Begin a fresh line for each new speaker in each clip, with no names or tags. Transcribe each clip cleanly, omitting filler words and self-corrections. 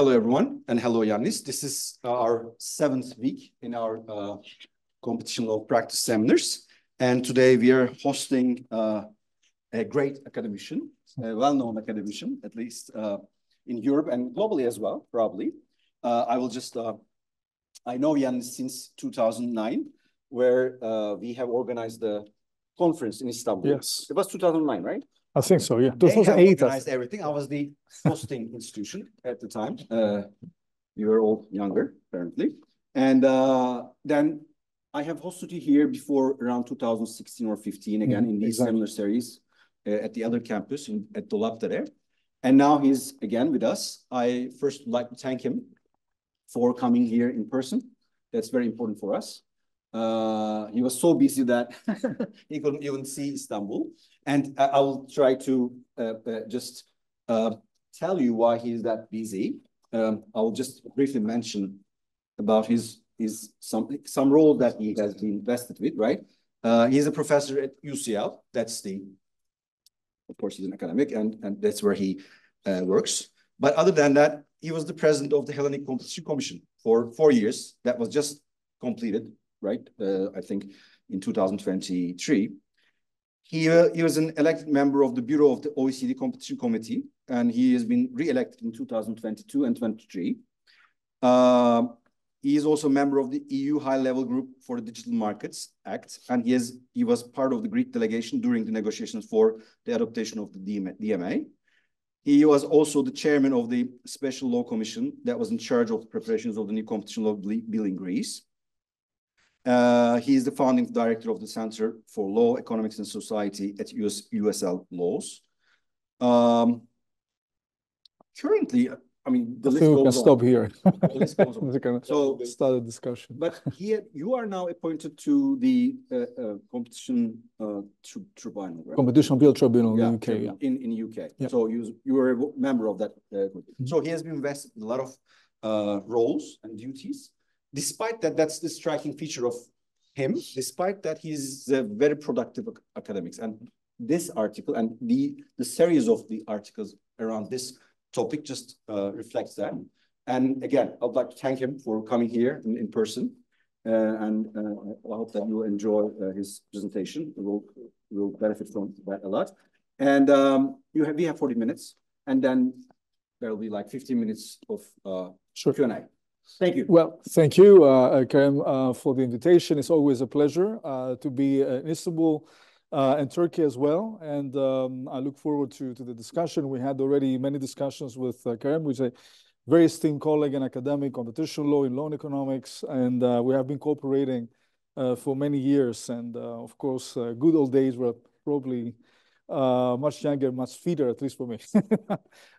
Hello, everyone, and hello, Ioannis. This is our 7th week in our competition law practice seminars. And today we are hosting a great academician, a well-known academician, at least in Europe and globally as well, probably. I know Ioannis since 2009, where we have organized the conference in Istanbul.
Yes.
It was 2009, right?
I think so, yeah.
2008. They organized everything. I was the hosting institution at the time. You were all younger, apparently. And then I have hosted you here before around 2016 or 15, again, in these seminar series at the other campus at Dolapdere. And now he's again with us. I first would like to thank him for coming here in person. That's very important for us. He was so busy that he couldn't even see Istanbul. And I will try to just tell you why he's that busy. I will just briefly mention about some role that he has been vested with, right? He's a professor at UCL. Of course, he's an academic, and that's where he works. But other than that, he was the president of the Hellenic Competition Commission for 4 years. That was just completed, right? I think in 2023. He was an elected member of the Bureau of the OECD Competition Committee, and he has been re-elected in 2022 and 23. He is also a member of the EU High-Level Group for the Digital Markets Act, and he was part of the Greek delegation during the negotiations for the adoption of the DMA. He was also the chairman of the Special Law Commission that was in charge of the preparations of the new competition law bill in Greece. He is the founding director of the Center for Law, Economics and Society at USL Laws. Currently, I mean, the list goes on.
We can stop here.
The list goes on.
We can start a discussion.
But here, you are now appointed to the competition tribunal, right?
Competition Appeal Tribunal in the UK.
Yeah. In UK.
Yeah.
So you were a member of that. So he has been invested in a lot of roles and duties. Despite that, that's the striking feature of him. Despite that, he's a very productive academic. And this article and the series of the articles around this topic just reflects that. And again, I'd like to thank him for coming here in person. And I hope that you will enjoy his presentation. We'll benefit from that a lot. And we have 40 minutes. And then there will be like 15 minutes of Q&A. Thank you.
Well, thank you, Kerem, for the invitation. It's always a pleasure to be in Istanbul and Turkey as well. And I look forward to the discussion. We had already many discussions with Kerem, who's a very esteemed colleague and academic, competition law in law and economics. And we have been cooperating for many years. And of course, good old days were probably much younger, much fitter, at least for me,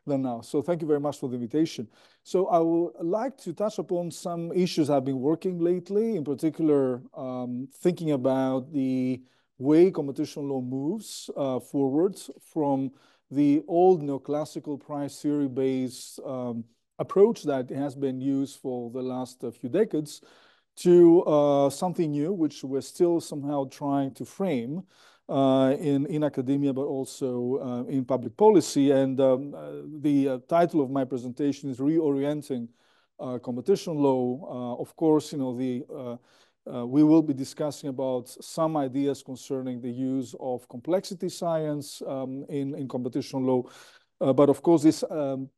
than now. So thank you very much for the invitation. So I would like to touch upon some issues I've been working lately, in particular, thinking about the way competition law moves forwards from the old neoclassical price theory-based approach that has been used for the last few decades to something new, which we're still somehow trying to frame in academia, but also in public policy. And the title of my presentation is Re-orienting Competition Law. Of course, you know, we will be discussing about some ideas concerning the use of complexity science in competition law. But of course, this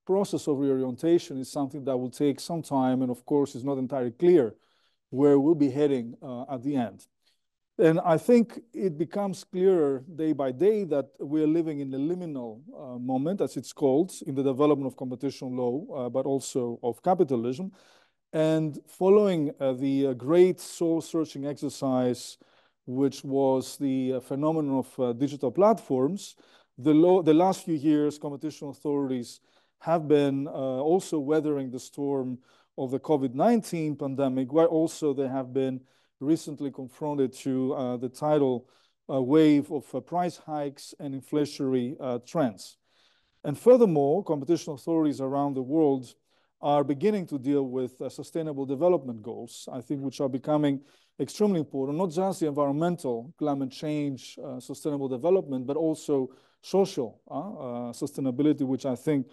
process of reorientation is something that will take some time, and of course, it's not entirely clear where we'll be heading at the end. And I think it becomes clearer day by day that we're living in a liminal moment, as it's called, in the development of competition law, but also of capitalism. And following the great soul-searching exercise, which was the phenomenon of digital platforms, the last few years, competition authorities have been also weathering the storm of the COVID-19 pandemic, where also they have been recently confronted to the tidal wave of price hikes and inflationary trends. And furthermore, competition authorities around the world are beginning to deal with sustainable development goals, I think, which are becoming extremely important, not just the environmental, climate change, sustainable development, but also social sustainability, which I think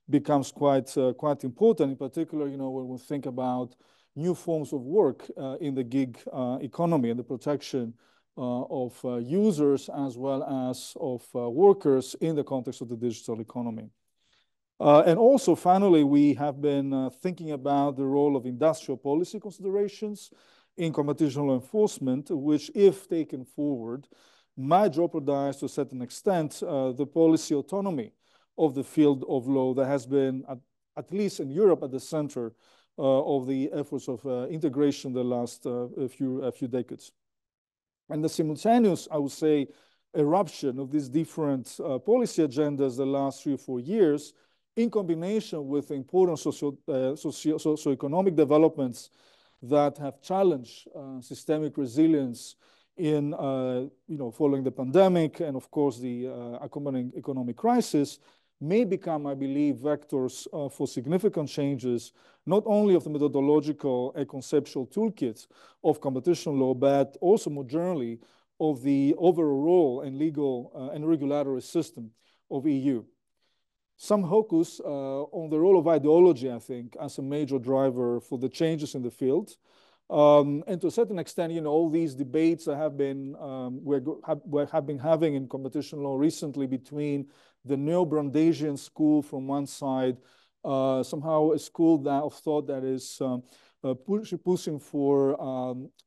becomes quite important, in particular, when we think about new forms of work in the gig economy and the protection of users as well as of workers in the context of the digital economy. And also, finally, we have been thinking about the role of industrial policy considerations in competition law enforcement, which, if taken forward, might jeopardize to a certain extent the policy autonomy of the field of law that has been, at least in Europe, at the center of the efforts of integration the last few decades. And the simultaneous, I would say, eruption of these different policy agendas the last 3 or 4 years, in combination with important socioeconomic developments that have challenged systemic resilience in, following the pandemic and, of course, the accompanying economic crisis, may become, I believe, vectors for significant changes, not only of the methodological and conceptual toolkit of competition law, but also more generally of the overall role and legal and regulatory system of EU. Some focus on the role of ideology, I think, as a major driver for the changes in the field. And to a certain extent, all these debates that have been having in competition law recently between the neo-Brandesian school from one side, somehow a school of thought that is pushing for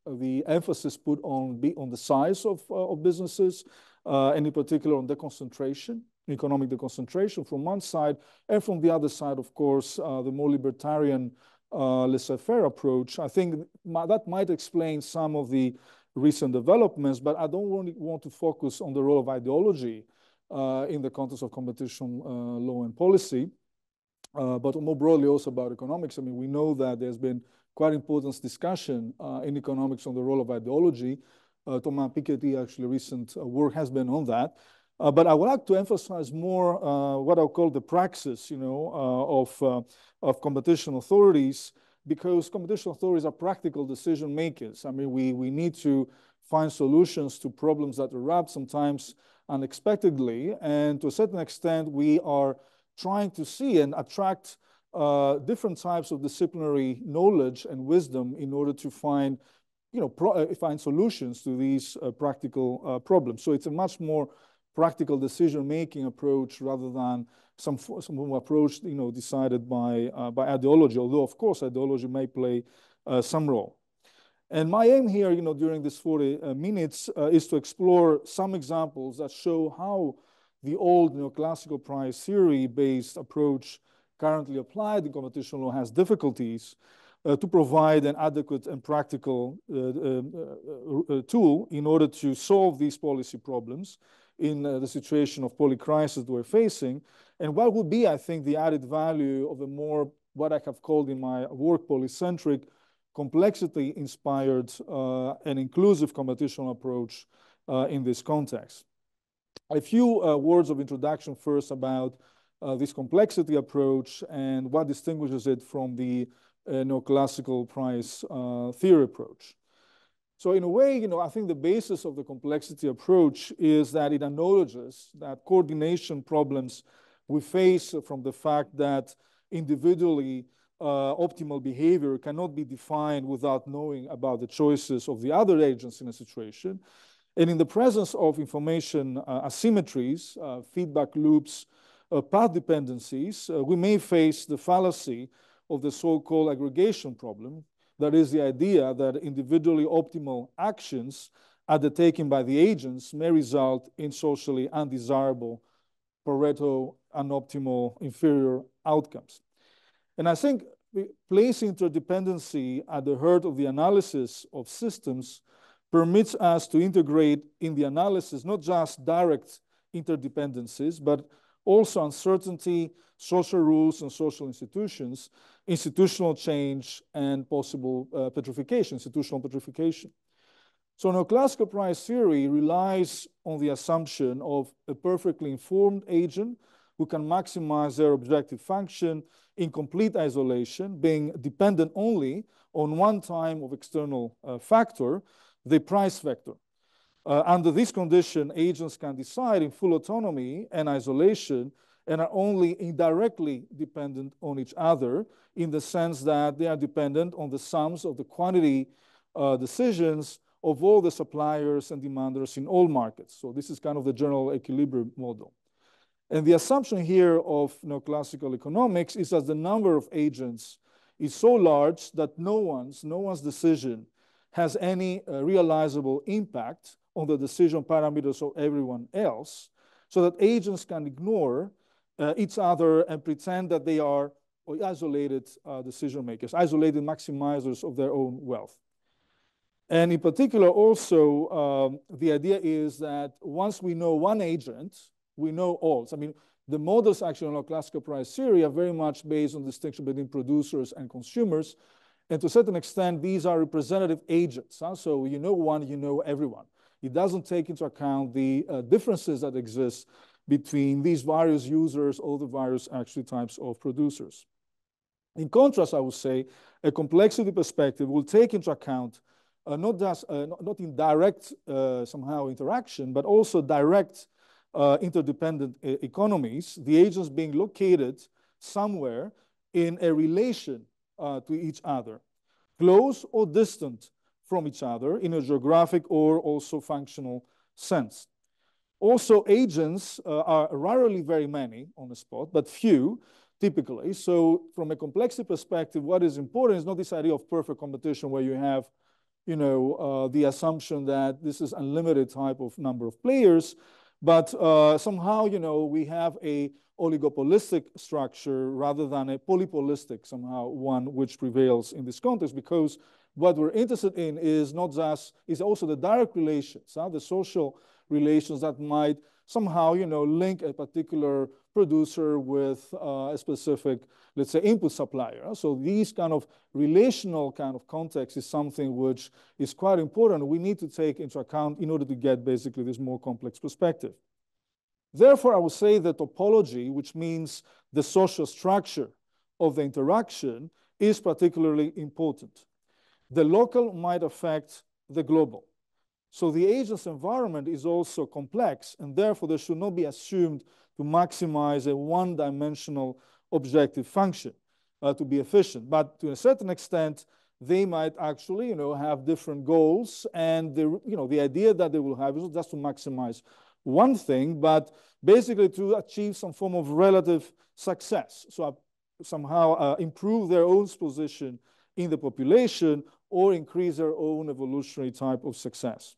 the emphasis put on the size of businesses, and in particular on deconcentration, economic deconcentration from one side, and from the other side, of course, the more libertarian laissez-faire approach. I think that might explain some of the recent developments, but I don't really want to focus on the role of ideology in the context of competition law and policy, but more broadly also about economics. I mean, we know that there's been quite important discussion in economics on the role of ideology. Thomas Piketty, actually, recent work has been on that. But I would like to emphasize more what I'll call the praxis, of competition authorities, because competition authorities are practical decision makers. I mean, we need to find solutions to problems that erupt sometimes unexpectedly, and to a certain extent, we are trying to see and attract different types of disciplinary knowledge and wisdom in order to find, find solutions to these practical problems. So it's a much more practical decision-making approach rather than some approach, decided by ideology, although, of course, ideology may play some role. And my aim here, during this 40 minutes is to explore some examples that show how the old neoclassical price theory-based approach currently applied in competition law has difficulties to provide an adequate and practical tool in order to solve these policy problems in the situation of polycrisis that we're facing, and what would be, I think, the added value of a more, what I have called in my work, polycentric, complexity-inspired and inclusive competition approach in this context. A few words of introduction first about this complexity approach and what distinguishes it from the neoclassical price theory approach. So in a way, I think the basis of the complexity approach is that it acknowledges that coordination problems we face from the fact that individually optimal behavior cannot be defined without knowing about the choices of the other agents in a situation. And in the presence of information asymmetries, feedback loops, path dependencies, we may face the fallacy of the so-called aggregation problem. That is the idea that individually optimal actions undertaken by the agents may result in socially undesirable, Pareto unoptimal, inferior outcomes. And I think placing interdependency at the heart of the analysis of systems permits us to integrate in the analysis not just direct interdependencies, but also uncertainty, social rules and social institutions, institutional change, and possible petrification, institutional petrification. So neoclassical price theory relies on the assumption of a perfectly informed agent who can maximize their objective function in complete isolation, being dependent only on one type of external factor, the price vector. Under this condition, agents can decide in full autonomy and isolation and are only indirectly dependent on each other in the sense that they are dependent on the sums of the quantity decisions of all the suppliers and demanders in all markets. So this is kind of the general equilibrium model. And the assumption here of neoclassical economics is that the number of agents is so large that no one's decision has any realizable impact on the decision parameters of everyone else, so that agents can ignore each other and pretend that they are isolated decision makers, isolated maximizers of their own wealth. And in particular, also, the idea is that once we know one agent, we know all. So, I mean, the models actually on classical price theory are very much based on the distinction between producers and consumers. And to a certain extent, these are representative agents. So you know one, you know everyone. It doesn't take into account the differences that exist between these various users, all the various actually types of producers. In contrast, I would say, a complexity perspective will take into account not in direct somehow interaction, but also direct interdependent economies, the agents being located somewhere in a relation to each other, close or distant from each other in a geographic or also functional sense. Also, agents are rarely very many on the spot, but few typically. So from a complexity perspective, what is important is not this idea of perfect competition where you have the assumption that this is unlimited type of number of players, but somehow, we have a oligopolistic structure rather than a polypolistic somehow one which prevails in this context, because what we're interested in is also the direct relations, the social relations that might somehow, link a particular producer with a specific, let's say, input supplier. So these kind of relational kind of context is something which is quite important. We need to take into account in order to get basically this more complex perspective. Therefore, I would say the topology, which means the social structure of the interaction, is particularly important. The local might affect the global. So the agent's environment is also complex, and therefore there should not be assumed to maximize a one-dimensional objective function to be efficient. But to a certain extent, they might actually, have different goals, and the idea that they will have is not just to maximize one thing, but basically to achieve some form of relative success. So somehow improve their own position in the population or increase their own evolutionary type of success.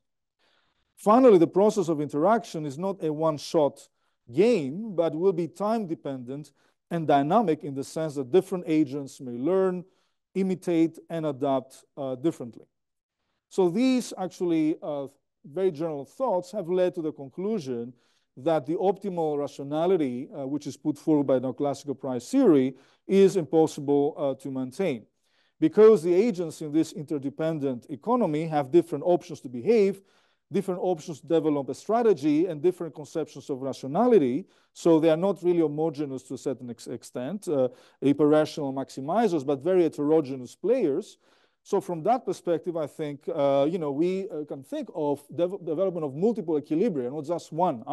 Finally, the process of interaction is not a one-shot game, but will be time-dependent and dynamic in the sense that different agents may learn, imitate, and adapt differently. So these actually very general thoughts have led to the conclusion that the optimal rationality, which is put forward by neoclassical price theory, is impossible to maintain. Because the agents in this interdependent economy have different options to behave, different options to develop a strategy, and different conceptions of rationality. So they are not really homogeneous to a certain extent, hyper-rational maximizers, but very heterogeneous players. So from that perspective, I think, we can think of development of multiple equilibria, not just one,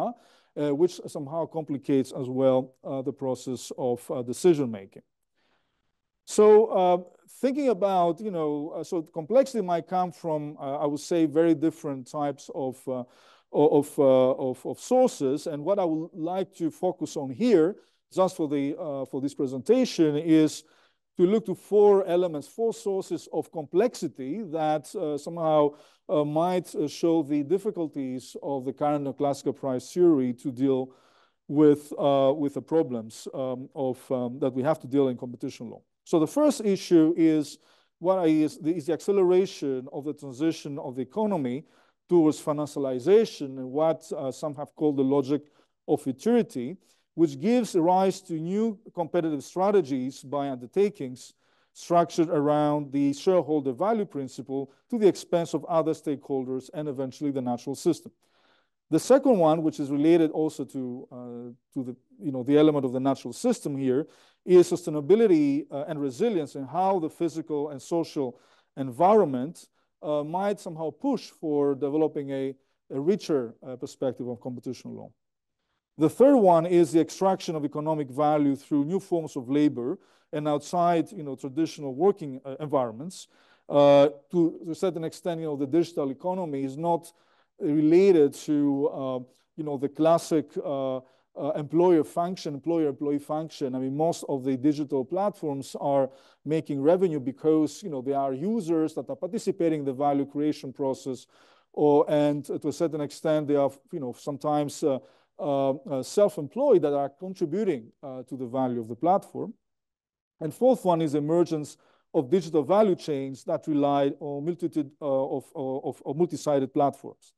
which somehow complicates as well the process of decision-making. So thinking about, so complexity might come from, I would say, very different types of sources. And what I would like to focus on here, just for this presentation, is to look to four sources of complexity that somehow might show the difficulties of the current neoclassical price theory to deal with the problems that we have to deal in competition law. So the first issue is the acceleration of the transition of the economy towards financialization, and what some have called the logic of futurity, which gives rise to new competitive strategies by undertakings structured around the shareholder value principle to the expense of other stakeholders and eventually the natural system. The second one, which is related also to the element of the natural system here, is sustainability and resilience, and how the physical and social environment might somehow push for developing a richer perspective of competition law. The third one is the extraction of economic value through new forms of labor and outside, traditional working environments. To a certain extent, the digital economy is not related to, the classic employer-employee function. I mean, most of the digital platforms are making revenue because, they are users that are participating in the value creation process, and to a certain extent, they are, sometimes self-employed that are contributing to the value of the platform. And fourth one is emergence of digital value chains that rely on multitude of multi-sided platforms.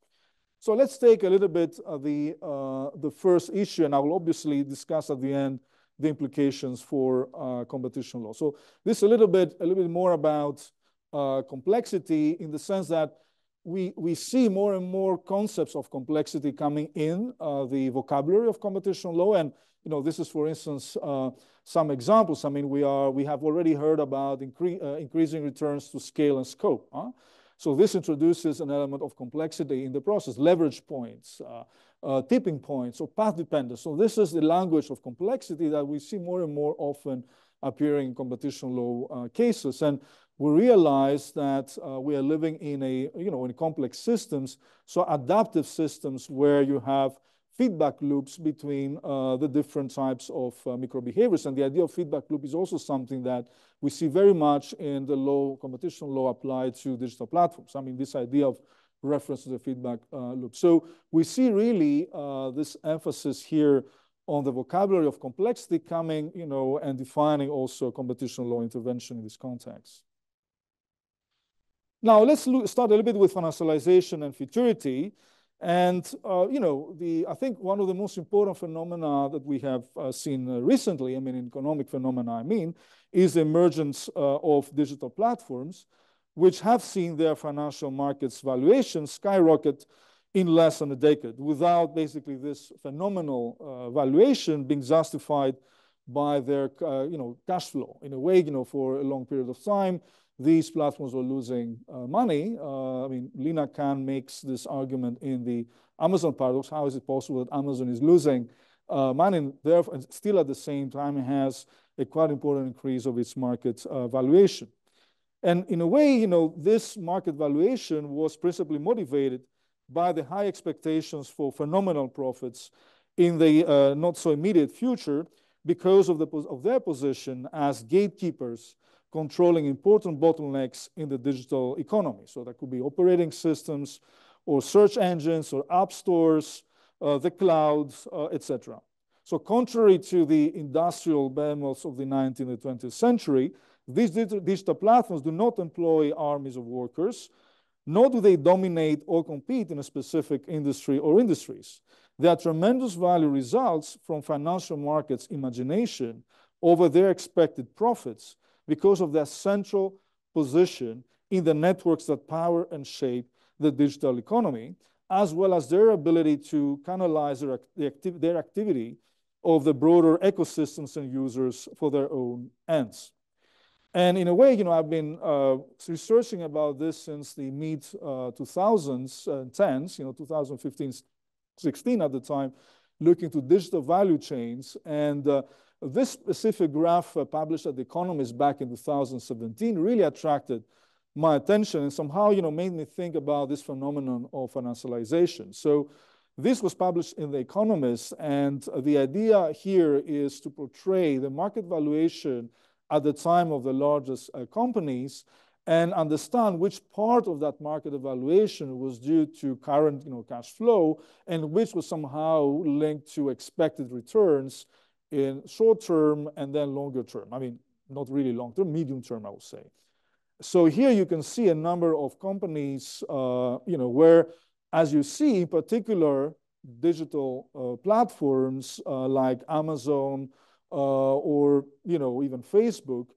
So let's take a little bit of the first issue, and I will obviously discuss at the end the implications for competition law. So this is a little bit more about complexity, in the sense that we see more and more concepts of complexity coming in the vocabulary of competition law. And this is, for instance, some examples. I mean, we have already heard about increasing returns to scale and scope. So this introduces an element of complexity in the process: leverage points, tipping points, or path dependence. So this is the language of complexity that we see more and more often appearing in competition law cases. And we realize that we are living in in complex systems, so adaptive systems where you have feedback loops between the different types of microbehaviors. And the idea of feedback loop is also something that we see very much in the competition law applied to digital platforms. I mean, this idea of reference to the feedback loop. So we see really this emphasis here on the vocabulary of complexity coming, and defining also competition law intervention in this context. Now, let's start a little bit with financialization and futurity. And, I think one of the most important phenomena that we have seen recently, economic phenomena, is the emergence of digital platforms, which have seen their financial markets valuations skyrocket in less than a decade, without basically this phenomenal valuation being justified by their, cash flow. In a way, for a long period of time, these platforms were losing money. Lina Khan makes this argument in the Amazon paradox. How is it possible that Amazon is losing money, and therefore, and still at the same time has a quite important increase of its market valuation? And in a way, this market valuation was principally motivated by the high expectations for phenomenal profits in the not so immediate future, because of their position as gatekeepers controlling important bottlenecks in the digital economy. So that could be operating systems, or search engines, or app stores, the cloud, etc. So contrary to the industrial behemoths of the 19th and 20th century, these digital platforms do not employ armies of workers, nor do they dominate or compete in a specific industry or industries. Their tremendous value results from financial markets' imagination over their expected profits, because of their central position in the networks that power and shape the digital economy, as well as their ability to canalize their activity of the broader ecosystems and users for their own ends. And in a way, I've been researching about this since the mid-2010s, 2015, 16 at the time, looking to digital value chains. And this specific graph published at The Economist back in 2017 really attracted my attention, and somehow, made me think about this phenomenon of financialization. So this was published in The Economist, and the idea here is to portray the market valuation at the time of the largest companies, and understand which part of that market evaluation was due to current, cash flow, and which was somehow linked to expected returns in short term and then longer term. Not really long term, medium term, I would say. So here you can see a number of companies, where, as you see, in particular, digital platforms like Amazon or, even Facebook,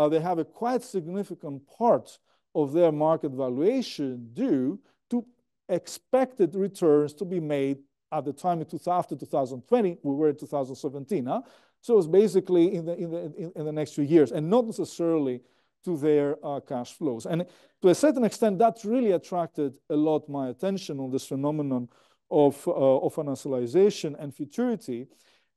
they have a quite significant part of their market valuation due to expected returns to be made at the time after 2020. We were in 2017, so it's basically in the next few years, and not necessarily to their cash flows. And to a certain extent, that really attracted a lot my attention on this phenomenon of financialization and futurity.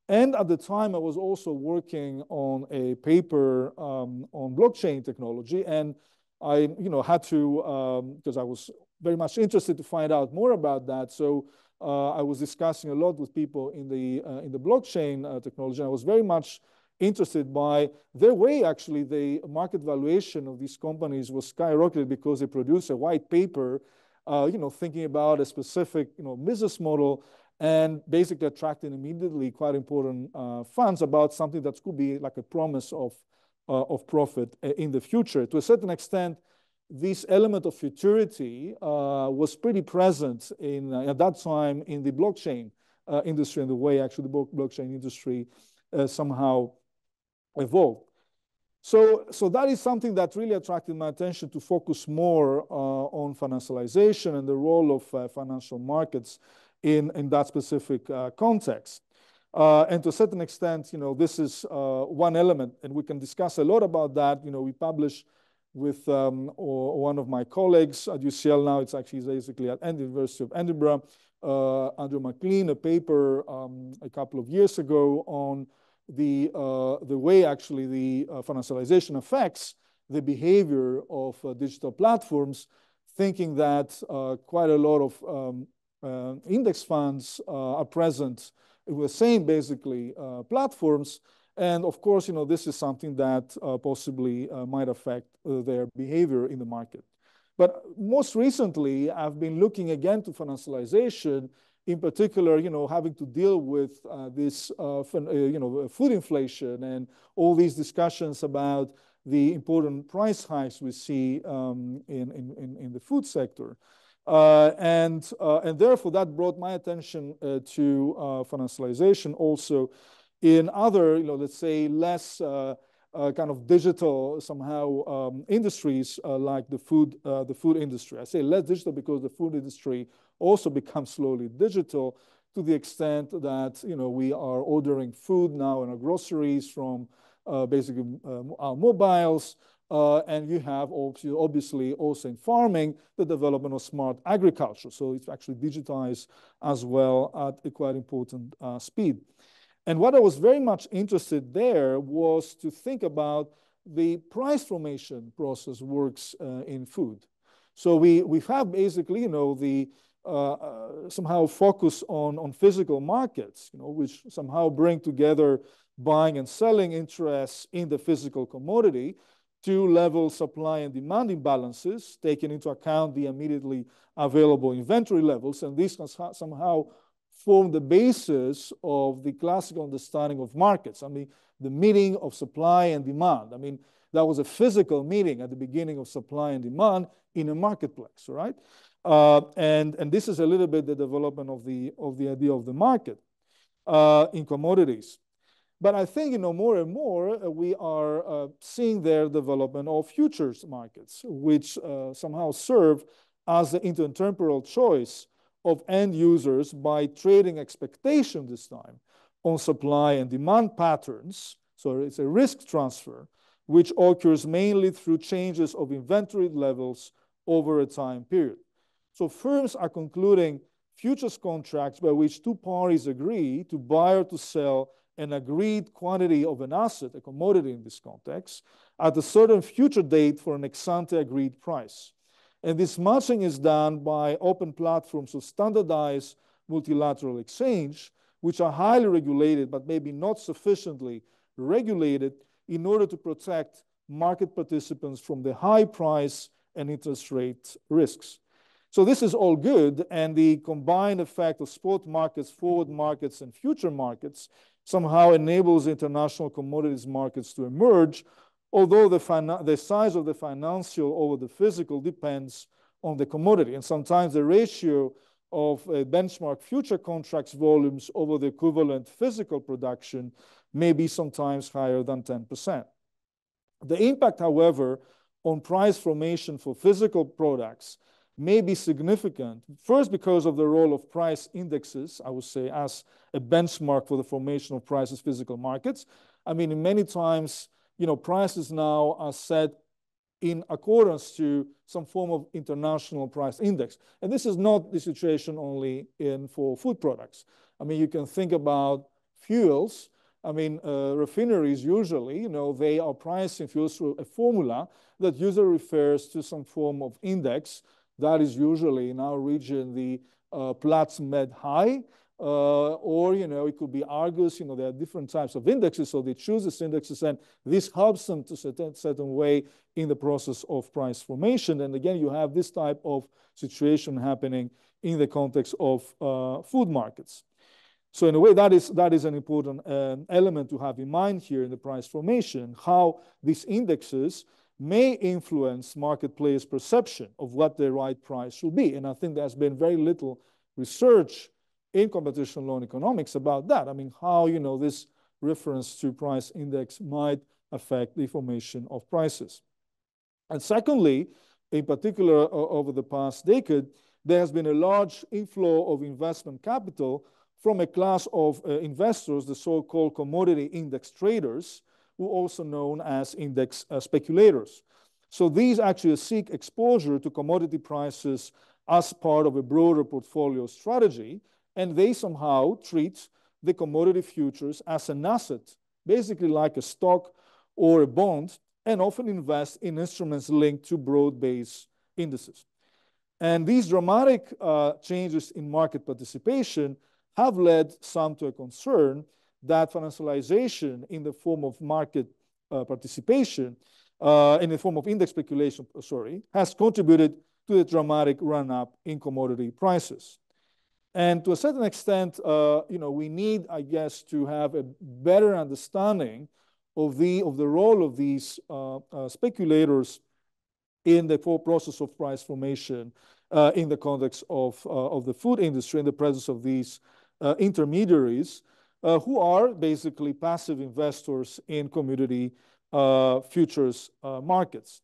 And at the time, I was also working on a paper on blockchain technology, and I, had to, because I was very much interested to find out more about that. So I was discussing a lot with people in the blockchain technology. And I was very much interested by their way. Actually, the market valuation of these companies was skyrocketed because they produced a white paper, thinking about a specific, business model, and basically attracting immediately quite important funds about something that could be like a promise of profit in the future. To a certain extent, this element of futurity was pretty present at that time in the blockchain industry, and the way actually the blockchain industry somehow evolved. So that is something that really attracted my attention, to focus more on financialization and the role of financial markets in that specific context. And to a certain extent, this is one element, and we can discuss a lot about that. We published with one of my colleagues at UCL now, it's actually basically at the University of Edinburgh, Andrew McLean, a paper a couple of years ago on the way actually the financialization affects the behavior of digital platforms, thinking that quite a lot of index funds are present in the same basically platforms. And of course, this is something that possibly might affect their behavior in the market. But most recently, I've been looking again to financialization, in particular, having to deal with this, food inflation and all these discussions about the important price hikes we see in the food sector. And therefore, that brought my attention to financialization also in other, let's say, less kind of digital somehow industries like the food industry. I say less digital because the food industry also becomes slowly digital, to the extent that we are ordering food now in our groceries from basically our mobiles. And you have obviously also in farming the development of smart agriculture. So it's actually digitized as well at a quite important speed. And what I was very much interested there was to think about the price formation process works in food. So we have basically, the somehow focus on physical markets, which somehow bring together buying and selling interests in the physical commodity to level supply and demand imbalances, taking into account the immediately available inventory levels. And these can somehow form the basis of the classical understanding of markets. I mean, the meeting of supply and demand. I mean, that was a physical meeting at the beginning of supply and demand in a marketplace, right? And this is a little bit the development of the idea of the market in commodities. But I think, more and more we are seeing their development of futures markets, which somehow serve as the intertemporal choice of end users by trading expectation this time on supply and demand patterns. So it's a risk transfer, which occurs mainly through changes of inventory levels over a time period. So firms are concluding futures contracts by which two parties agree to buy or to sell an agreed quantity of an asset, a commodity in this context, at a certain future date for an ex-ante agreed price. And this matching is done by open platforms of standardized multilateral exchange, which are highly regulated, but maybe not sufficiently regulated in order to protect market participants from the high price and interest rate risks. So this is all good, and the combined effect of spot markets, forward markets, and future markets somehow enables international commodities markets to emerge, although the size of the financial over the physical depends on the commodity. And sometimes the ratio of benchmark future contracts volumes over the equivalent physical production may be sometimes higher than 10%. The impact, however, on price formation for physical products may be significant, first because of the role of price indexes, I would say, as a benchmark for the formation of prices physical markets. I mean, many times, prices now are set in accordance to some form of international price index. And this is not the situation only for food products. I mean, you can think about fuels. I mean, refineries usually, they are pricing fuels through a formula that usually refers to some form of index. That is usually in our region the Platts Med High, or it could be Argus. There are different types of indexes, so they choose these indexes, and this helps them to certain way in the process of price formation. And again, you have this type of situation happening in the context of food markets. So in a way, that is an important element to have in mind here in the price formation, how these indexes may influence marketplace perception of what the right price should be. And I think there's been very little research in competition law and economics about that. I mean, how, this reference to price index might affect the formation of prices. And secondly, in particular, over the past decade, there has been a large inflow of investment capital from a class of investors, the so-called commodity index traders, who are also known as index speculators. So these actually seek exposure to commodity prices as part of a broader portfolio strategy, and they somehow treat the commodity futures as an asset, basically like a stock or a bond, and often invest in instruments linked to broad-based indices. And these dramatic changes in market participation have led some to a concern that financialization in the form of market participation, in the form of index speculation, has contributed to the dramatic run-up in commodity prices. And to a certain extent, we need, I guess, to have a better understanding of the role of these speculators in the whole process of price formation in the context of the food industry, in the presence of these intermediaries who are basically passive investors in commodity futures markets.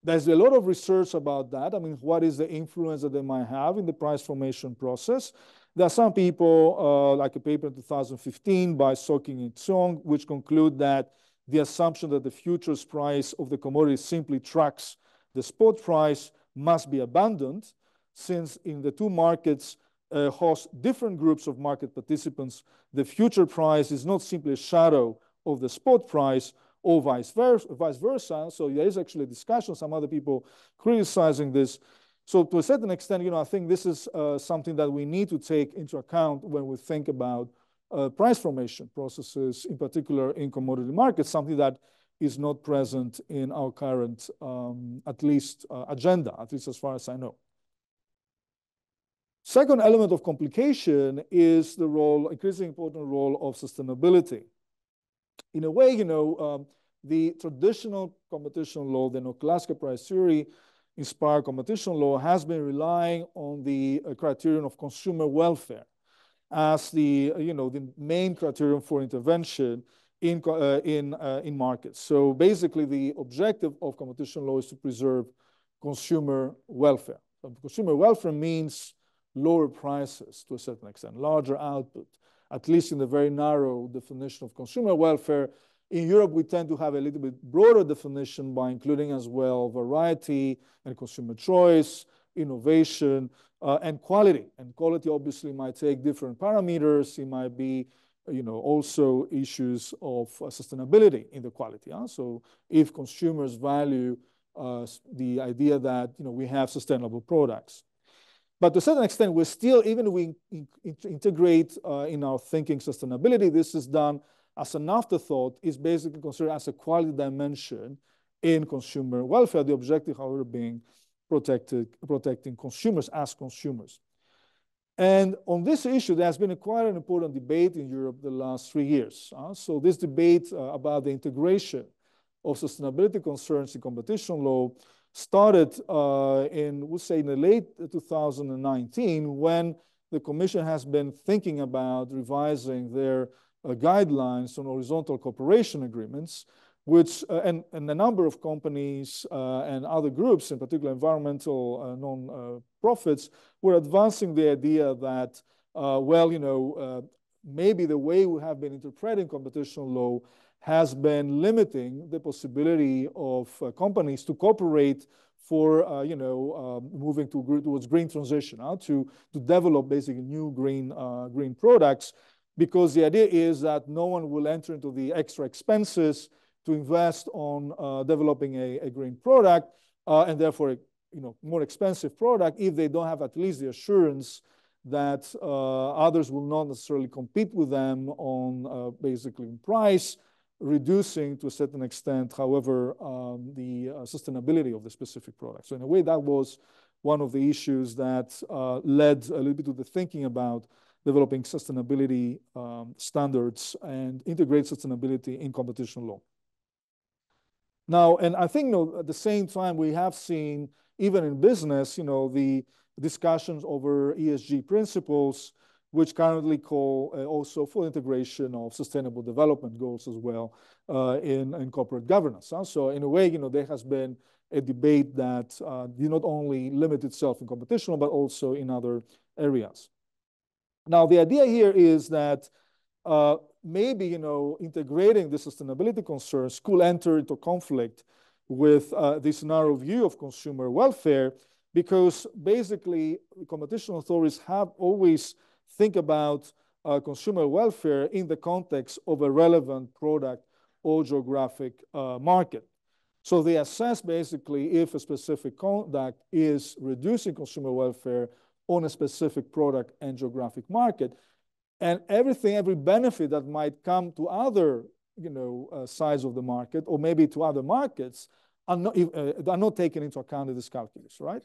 There's a lot of research about that. I mean, what is the influence that they might have in the price formation process? There are some people, like a paper in 2015 by Soking and Tsong, which conclude that the assumption that the futures price of the commodity simply tracks the spot price must be abandoned, since in the two markets host different groups of market participants, the future price is not simply a shadow of the spot price, or vice versa. So there is actually a discussion, some other people criticizing this. So to a certain extent, I think this is something that we need to take into account when we think about price formation processes, in particular in commodity markets, something that is not present in our current, at least, agenda, at least as far as I know. Second element of complication is the increasingly important role of sustainability. In a way, the traditional competition law, the neoclassical price theory inspired competition law, has been relying on the criterion of consumer welfare as the main criterion for intervention in markets. So basically, the objective of competition law is to preserve consumer welfare. So consumer welfare means lower prices to a certain extent, larger output, at least in the very narrow definition of consumer welfare. In Europe, we tend to have a little bit broader definition by including as well variety and consumer choice, innovation, and quality. And quality obviously might take different parameters. It might be, also issues of sustainability in the quality. So if consumers value the idea that, we have sustainable products. But to a certain extent, we're still, even if we integrate in our thinking sustainability, this is done as an afterthought, is basically considered as a quality dimension in consumer welfare, the objective, however, being protecting consumers as consumers. And on this issue, there has been quite an important debate in Europe the last 3 years. So this debate about the integration of sustainability concerns in competition law started in the late 2019, when the Commission has been thinking about revising their guidelines on horizontal cooperation agreements, which and a number of companies and other groups, in particular environmental non-profits, were advancing the idea that, maybe the way we have been interpreting competition law has been limiting the possibility of companies to cooperate for moving towards green transition, to develop basically new green products, because the idea is that no one will enter into the extra expenses to invest on developing a green product, and therefore a more expensive product, if they don't have at least the assurance that others will not necessarily compete with them on basically price, reducing to a certain extent, however, the sustainability of the specific product. So in a way, that was one of the issues that led a little bit to the thinking about developing sustainability standards and integrate sustainability in competition law. Now, and I think at the same time, we have seen, even in business, the discussions over ESG principles, which currently call also for integration of sustainable development goals as well in corporate governance. So in a way, there has been a debate that did not only limit itself in competition, but also in other areas. Now, the idea here is that maybe, integrating the sustainability concerns could enter into conflict with this narrow view of consumer welfare, because basically competition authorities have always think about consumer welfare in the context of a relevant product or geographic market. So they assess basically if a specific conduct is reducing consumer welfare on a specific product and geographic market. And every benefit that might come to other sides of the market, or maybe to other markets, are not taken into account in this calculus, right?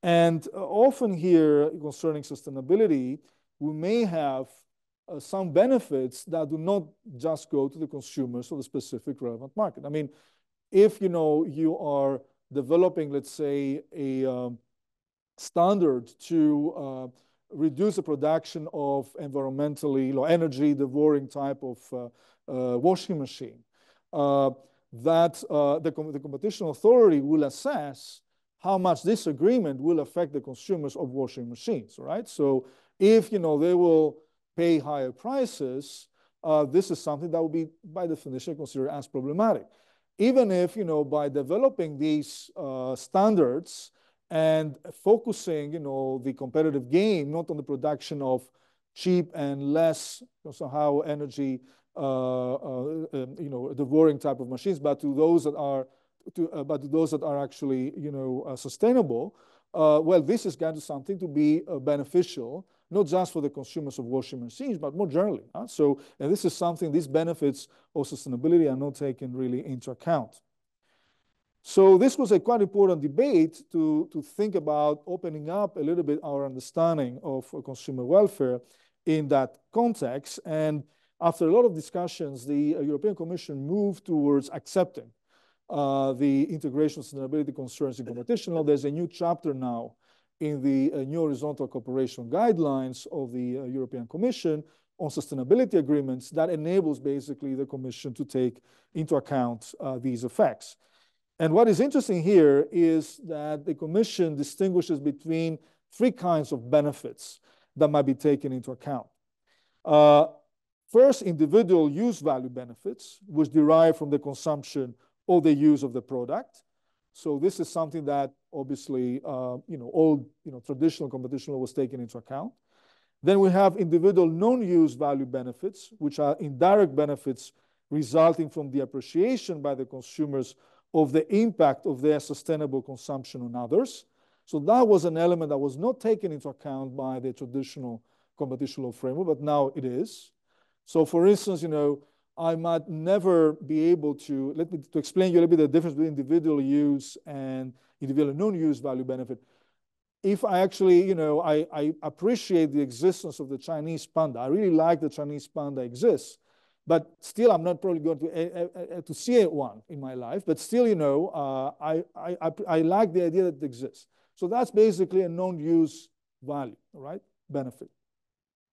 And often here, concerning sustainability, we may have some benefits that do not just go to the consumers of the specific relevant market. I mean, if you are developing, let's say, a standard to reduce the production of environmentally energy devouring type of washing machine, that the competition authority will assess how much this agreement will affect the consumers of washing machines, right? So if they will pay higher prices, this is something that will be by definition considered as problematic. Even if by developing these standards and focusing the competitive game not on the production of cheap and less somehow energy devouring type of machines, but to those that are actually sustainable, well, this is going to something to be beneficial, not just for the consumers of washing machines, but more generally. So, and this is something, these benefits of sustainability are not taken really into account. So this was a quite important debate to think about opening up a little bit our understanding of consumer welfare in that context. And after a lot of discussions, the European Commission moved towards accepting the integration of sustainability concerns in competition law. There's a new chapter now in the new horizontal cooperation guidelines of the European Commission on sustainability agreements that enables basically the Commission to take into account these effects. And what is interesting here is that the Commission distinguishes between three kinds of benefits that might be taken into account. First, individual use value benefits, which derive from the consumption or the use of the product. So this is something that obviously all traditional competition law was taken into account. Then we have individual non-use value benefits, which are indirect benefits resulting from the appreciation by the consumers of the impact of their sustainable consumption on others. So that was an element that was not taken into account by the traditional competition law framework, but now it is. So for instance, I might never be able to, to explain you a little bit the difference between individual use and individual non-use value benefit. If I actually, I appreciate the existence of the Chinese panda. I really like the Chinese panda exists, but still I'm not probably going to see one in my life, but still, I like the idea that it exists. So that's basically a non-use value, right? Benefit.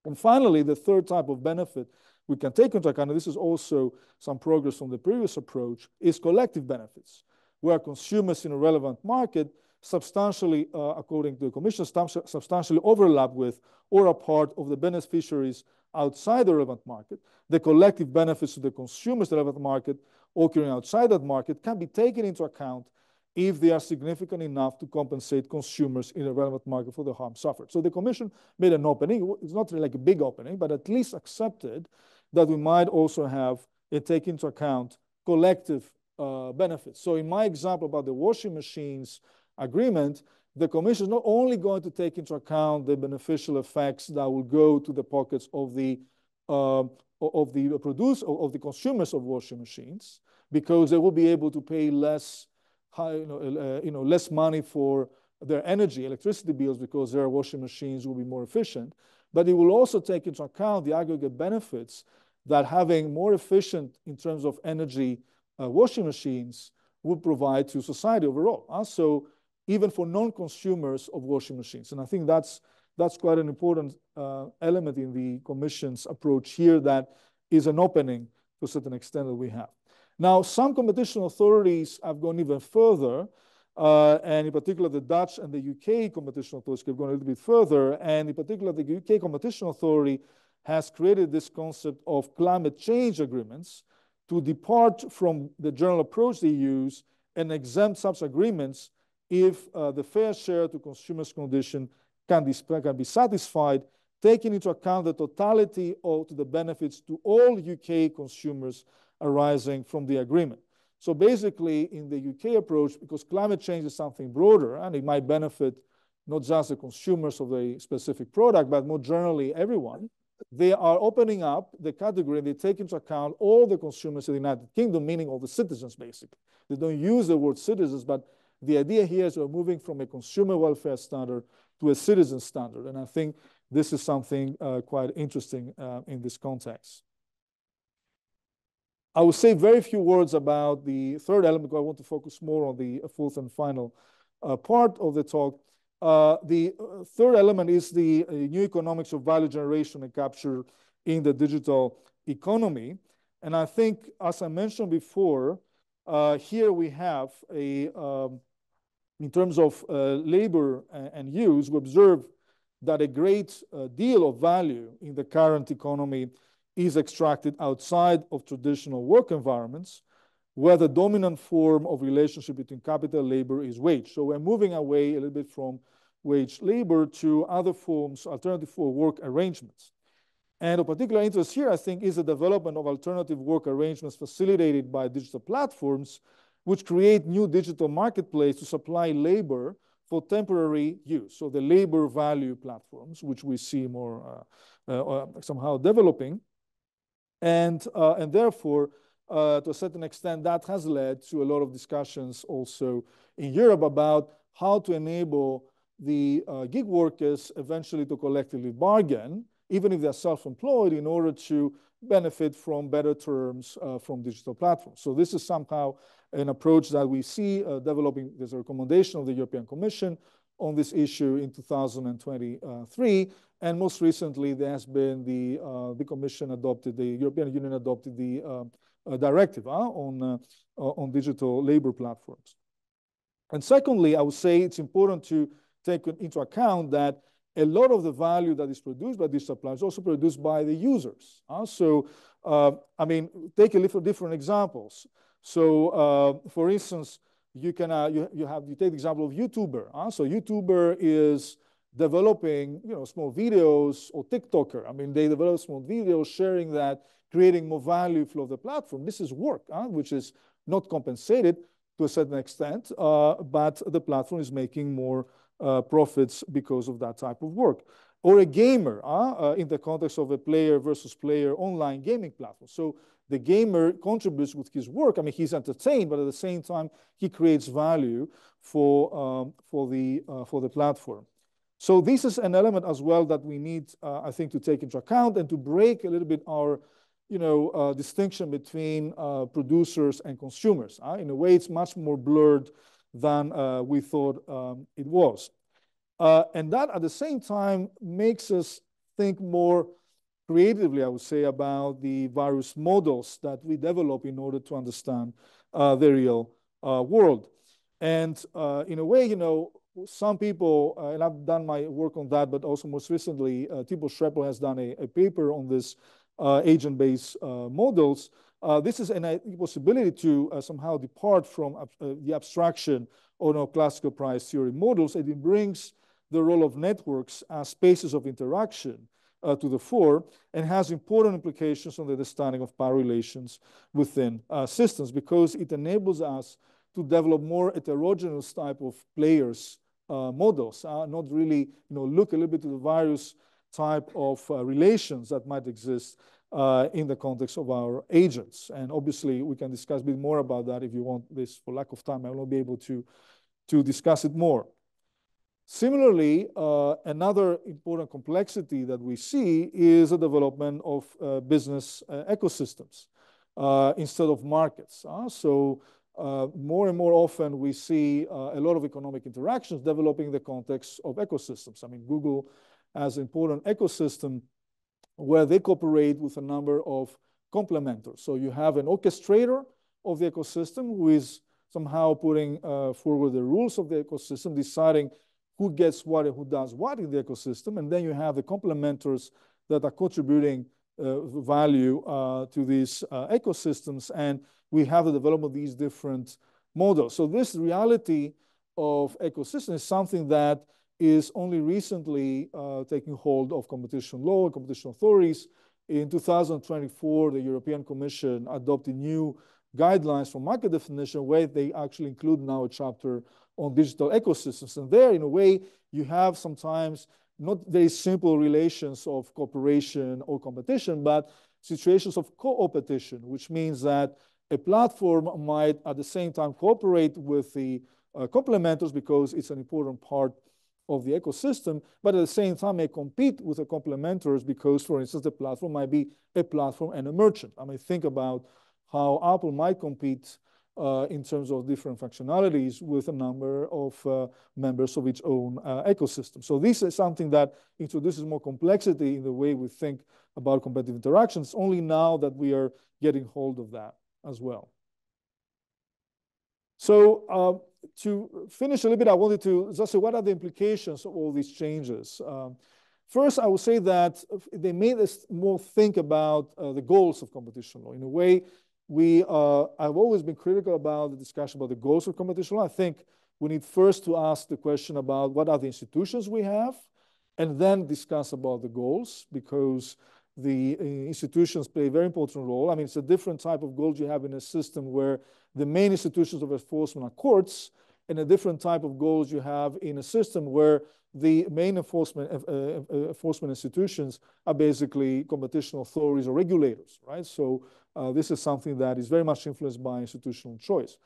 And finally, the third type of benefit we can take into account, and this is also some progress from the previous approach, is collective benefits, where consumers in a relevant market substantially, according to the Commission, substantially overlap with or are part of the beneficiaries outside the relevant market. The collective benefits to the consumers in the relevant market occurring outside that market can be taken into account if they are significant enough to compensate consumers in the relevant market for the harm suffered. So the Commission made an opening. It's not really like a big opening, but at least accepted that we might also have it take into account collective benefits. So in my example about the washing machines agreement, the Commission is not only going to take into account the beneficial effects that will go to the pockets of the consumers of washing machines, because they will be able to pay less money for their electricity bills, because their washing machines will be more efficient. But it will also take into account the aggregate benefits that having more efficient in terms of energy washing machines would provide to society overall. So even for non-consumers of washing machines. And I think that's quite an important element in the Commission's approach here, that is an opening to a certain extent that we have. Now, some competition authorities have gone even further, and in particular, the Dutch and the UK competition authorities have gone a little bit further, and in particular, the UK Competition Authority has created this concept of climate change agreements to depart from the general approach they use and exempt such agreements if the fair share to consumers' condition can be satisfied, taking into account the totality of the benefits to all UK consumers arising from the agreement. So basically, in the UK approach, because climate change is something broader, and it might benefit not just the consumers of a specific product, but more generally everyone, they are opening up the category, and they take into account all the consumers in the United Kingdom, meaning all the citizens, basically. They don't use the word citizens, but the idea here is we're moving from a consumer welfare standard to a citizen standard. And I think this is something quite interesting in this context. I will say very few words about the third element, because I want to focus more on the fourth and final part of the talk. The third element is the new economics of value generation and capture in the digital economy. And I think, as I mentioned before, here we have in terms of labor and use, we observe that a great deal of value in the current economy is extracted outside of traditional work environments, where the dominant form of relationship between capital and labor is wage. So we're moving away a little bit from wage labor to other forms, alternative for work arrangements. And of particular interest here, I think, is the development of alternative work arrangements facilitated by digital platforms, which create new digital marketplace to supply labor for temporary use. So the labor value platforms, which we see more somehow developing. And therefore, to a certain extent, that has led to a lot of discussions also in Europe about how to enable the gig workers eventually to collectively bargain, even if they're self-employed, in order to benefit from better terms from digital platforms. So this is somehow an approach that we see developing. There's a recommendation of the European Commission on this issue in 2023. And most recently, there has been the Commission adopted, the European Union adopted the directive on digital labor platforms. And secondly, I would say it's important to take into account that a lot of the value that is produced by digital platforms is also produced by the users. I mean, take a little different examples. So, for instance, you take the example of YouTuber. So YouTuber is developing, small videos, or TikToker. I mean, they develop small videos, sharing that, creating more value flow of the platform. This is work, which is not compensated to a certain extent, but the platform is making more profits because of that type of work. Or a gamer in the context of a player versus player online gaming platform. So the gamer contributes with his work. I mean, he's entertained, but at the same time, he creates value for the platform. So this is an element as well that we need, I think, to take into account and to break a little bit our distinction between producers and consumers. In a way, it's much more blurred than we thought it was. And that, at the same time, makes us think more creatively, I would say, about the various models that we develop in order to understand the real world. And in a way, you know, some people, and I've done my work on that, but also most recently, Thibaut Schreppel has done a paper on this agent-based models. This is a possibility to somehow depart from the abstraction of classical price theory models, and it brings the role of networks as spaces of interaction to the fore, and has important implications on the understanding of power relations within systems, because it enables us to develop more heterogeneous type of players models, not really, you know, look a little bit to the various type of relations that might exist in the context of our agents. And obviously, we can discuss a bit more about that if you want this. For lack of time, I will not be able to discuss it more. Similarly, another important complexity that we see is the development of business ecosystems instead of markets. So more and more often we see a lot of economic interactions developing in the context of ecosystems. I mean, Google has an important ecosystem where they cooperate with a number of complementers. So you have an orchestrator of the ecosystem who is somehow putting forward the rules of the ecosystem, deciding who gets what and who does what in the ecosystem. And then you have the complementers that are contributing value to these ecosystems. And we have the development of these different models. So this reality of ecosystem is something that is only recently taking hold of competition law and competition authorities. In 2024, the European Commission adopted new guidelines for market definition, where they actually include now a chapter on digital ecosystems. And there, in a way, you have sometimes not very simple relations of cooperation or competition, but situations of co-opetition, which means that a platform might at the same time cooperate with the complementers because it's an important part of the ecosystem, but at the same time may compete with the complementers because, for instance, the platform might be a platform and a merchant. I mean, think about how Apple might compete in terms of different functionalities with a number of members of its own ecosystem. So this is something that introduces more complexity in the way we think about competitive interactions. Only now that we are getting hold of that as well. So to finish a little bit, I wanted to just say what are the implications of all these changes. First, I would say that they made us more think about the goals of competition law. In a way, I've always been critical about the discussion about the goals of competition law. I think we need first to ask the question about what are the institutions we have, and then discuss about the goals, because the institutions play a very important role. I mean, it's a different type of goals you have in a system where the main institutions of enforcement are courts, and a different type of goals you have in a system where the main enforcement institutions are basically competition authorities or regulators, right? So this is something that is very much influenced by institutional choice.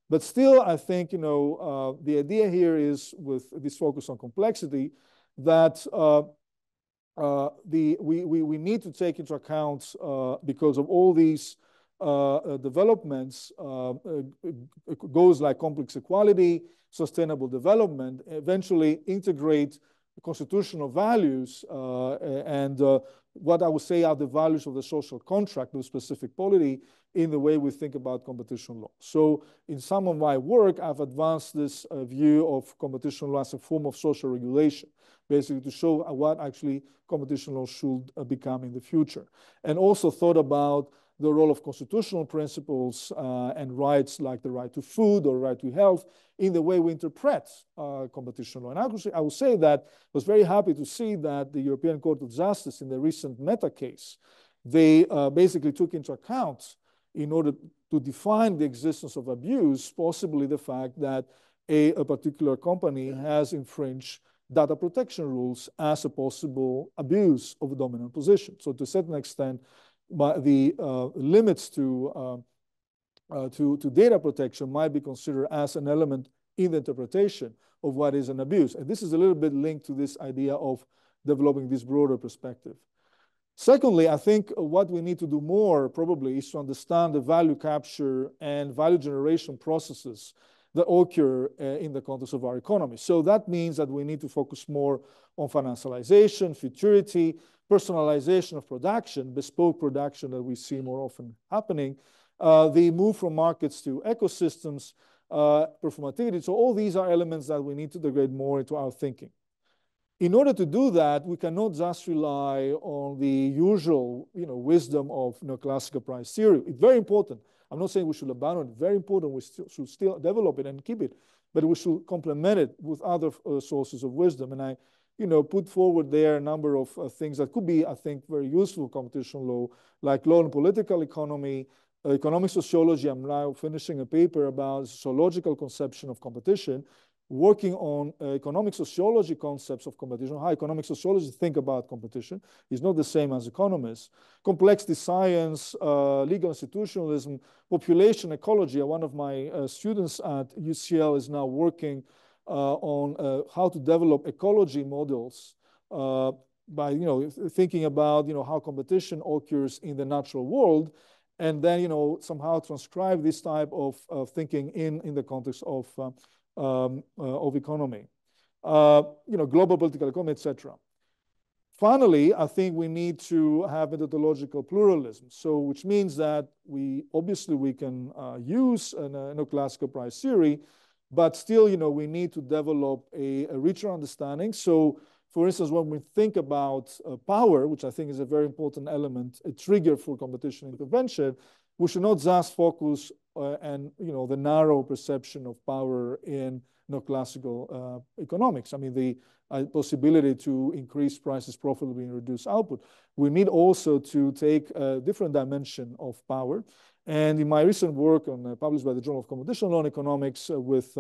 But still, I think, you know, the idea here is, with this focus on complexity, that we need to take into account, because of all these developments, goals like complex equality, sustainable development, eventually integrate constitutional values and what I would say are the values of the social contract, the specific polity, in the way we think about competition law. So in some of my work, I've advanced this view of competition law as a form of social regulation, basically to show what actually competition law should become in the future. And also thought about the role of constitutional principles and rights like the right to food or right to health in the way we interpret competition law. And actually, I would say that I was very happy to see that the European Court of Justice in the recent Meta case, they basically took into account, in order to define the existence of abuse, possibly the fact that a particular company has infringed data protection rules as a possible abuse of a dominant position. So to a certain extent, the limits to data protection might be considered as an element in the interpretation of what is an abuse. And this is a little bit linked to this idea of developing this broader perspective. Secondly, I think what we need to do more probably is to understand the value capture and value generation processes that occur in the context of our economy. So that means that we need to focus more on financialization, futurity, personalization of production, bespoke production that we see more often happening, the move from markets to ecosystems, performativity. So all these are elements that we need to integrate more into our thinking. In order to do that, we cannot just rely on the usual, wisdom of classical price theory. It's very important. I'm not saying we should abandon it. Very important. We should still develop it and keep it, but we should complement it with other sources of wisdom. And I, put forward there a number of things that could be, I think, very useful competition law, like law and political economy, economic sociology. I'm now finishing a paper about sociological conception of competition, working on economic sociology concepts of competition, how economic sociologists think about competition is not the same as economists. Complexity science, legal institutionalism, population ecology. One of my students at UCL is now working on how to develop ecology models by thinking about how competition occurs in the natural world, and then somehow transcribe this type of thinking in the context of economy, global political economy, etc. Finally, I think we need to have methodological pluralism. So, which means that we can use a classical price theory, but still, we need to develop a richer understanding. So, for instance, when we think about power, which I think is a very important element, a trigger for competition intervention, we should not just focus on the narrow perception of power in classical economics. I mean, the possibility to increase prices profitably and reduce output. We need also to take a different dimension of power. And in my recent work published by the Journal of Competition Law and Economics with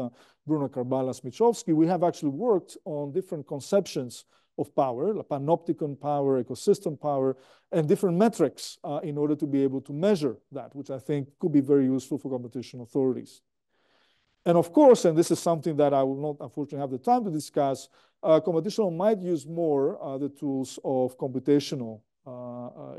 Bruno Karbala-Smichowski, we have actually worked on different conceptions of power, like panopticon power, ecosystem power, and different metrics in order to be able to measure that, which I think could be very useful for competition authorities. And of course, and this is something that I will not unfortunately have the time to discuss, competition law might use more the tools of computational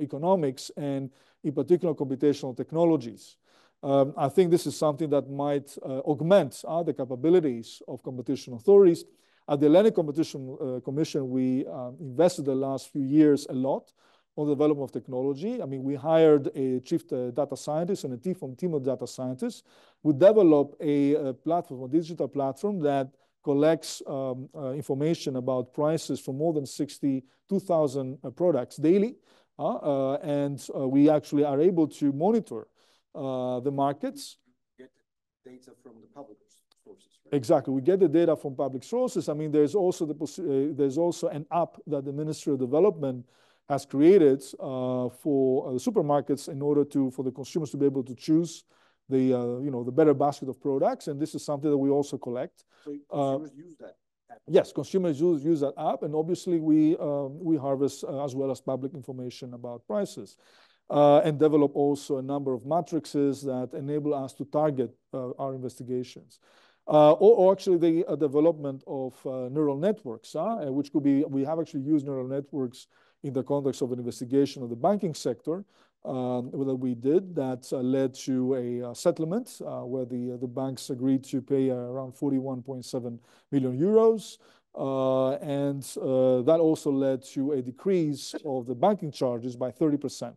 economics and in particular computational technologies. I think this is something that might augment the capabilities of competition authorities. At the Atlantic Competition Commission, we invested the last few years a lot on the development of technology. I mean, we hired a chief data scientist and a team of data scientists. We developed a platform, a digital platform that collects information about prices for more than 62,000 products daily. And we actually are able to monitor the markets.
Get data from the public sources, right?
Exactly. We get the data from public sources. I mean, there's also an app that the Ministry of Development has created for the supermarkets in order for the consumers to be able to choose the better basket of products. And this is something that we also collect.
So consumers use that app?
Yes, consumers use that app, and obviously we harvest as well as public information about prices, and develop also a number of matrices that enable us to target our investigations, or actually the development of neural networks, which could be, we have actually used neural networks in the context of an investigation of the banking sector that we did that led to a settlement where the banks agreed to pay around 41.7 million euros. And that also led to a decrease of the banking charges by 30%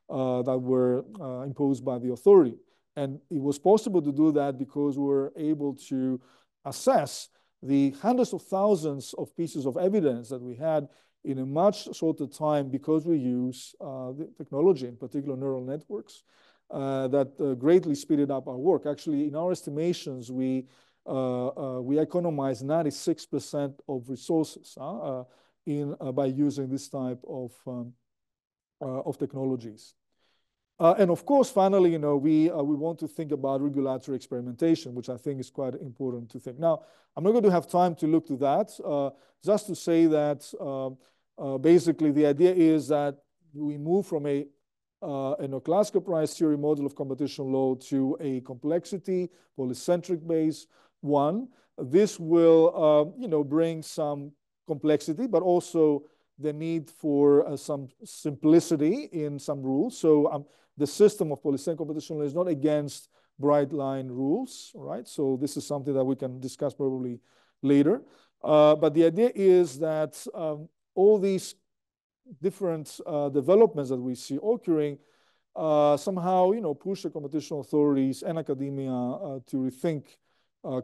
that were imposed by the authority. And it was possible to do that because we were able to assess the hundreds of thousands of pieces of evidence that we had in a much shorter time because we use the technology, in particular neural networks, that greatly speeded up our work. Actually, in our estimations, we economize 96% of resources by using this type of technologies. And of course, finally, we want to think about regulatory experimentation, which I think is quite important to think. Now, I'm not going to have time to look to that. Just to say that basically the idea is that we move from a classical price theory model of competition law to a complexity, polycentric based one. This will, bring some complexity, but also the need for some simplicity in some rules. So the system of polycentric competition law is not against bright line rules, right? So this is something that we can discuss probably later. But the idea is that all these different developments that we see occurring somehow, push the competition authorities and academia to rethink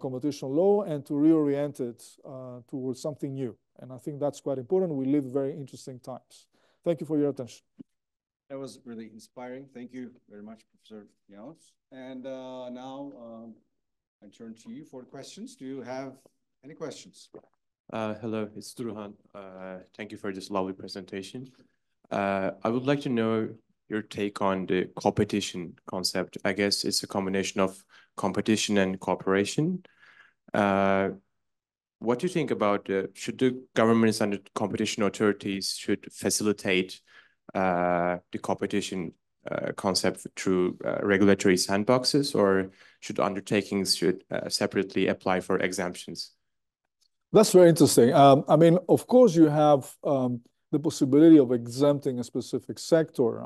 competition law and to reorient it towards something new. And I think that's quite important. We live very interesting times. Thank you for your attention.
That was really inspiring. Thank you very much, Professor Lianos. And now I turn to you for questions. Do you have any questions?
Hello, it's Duruhan. Thank you for this lovely presentation. I would like to know your take on the competition concept. I guess it's a combination of competition and cooperation. What do you think about should the governments and the competition authorities should facilitate the competition concept through regulatory sandboxes, or should undertakings separately apply for exemptions?
That's very interesting. I mean, of course, you have the possibility of exempting a specific sector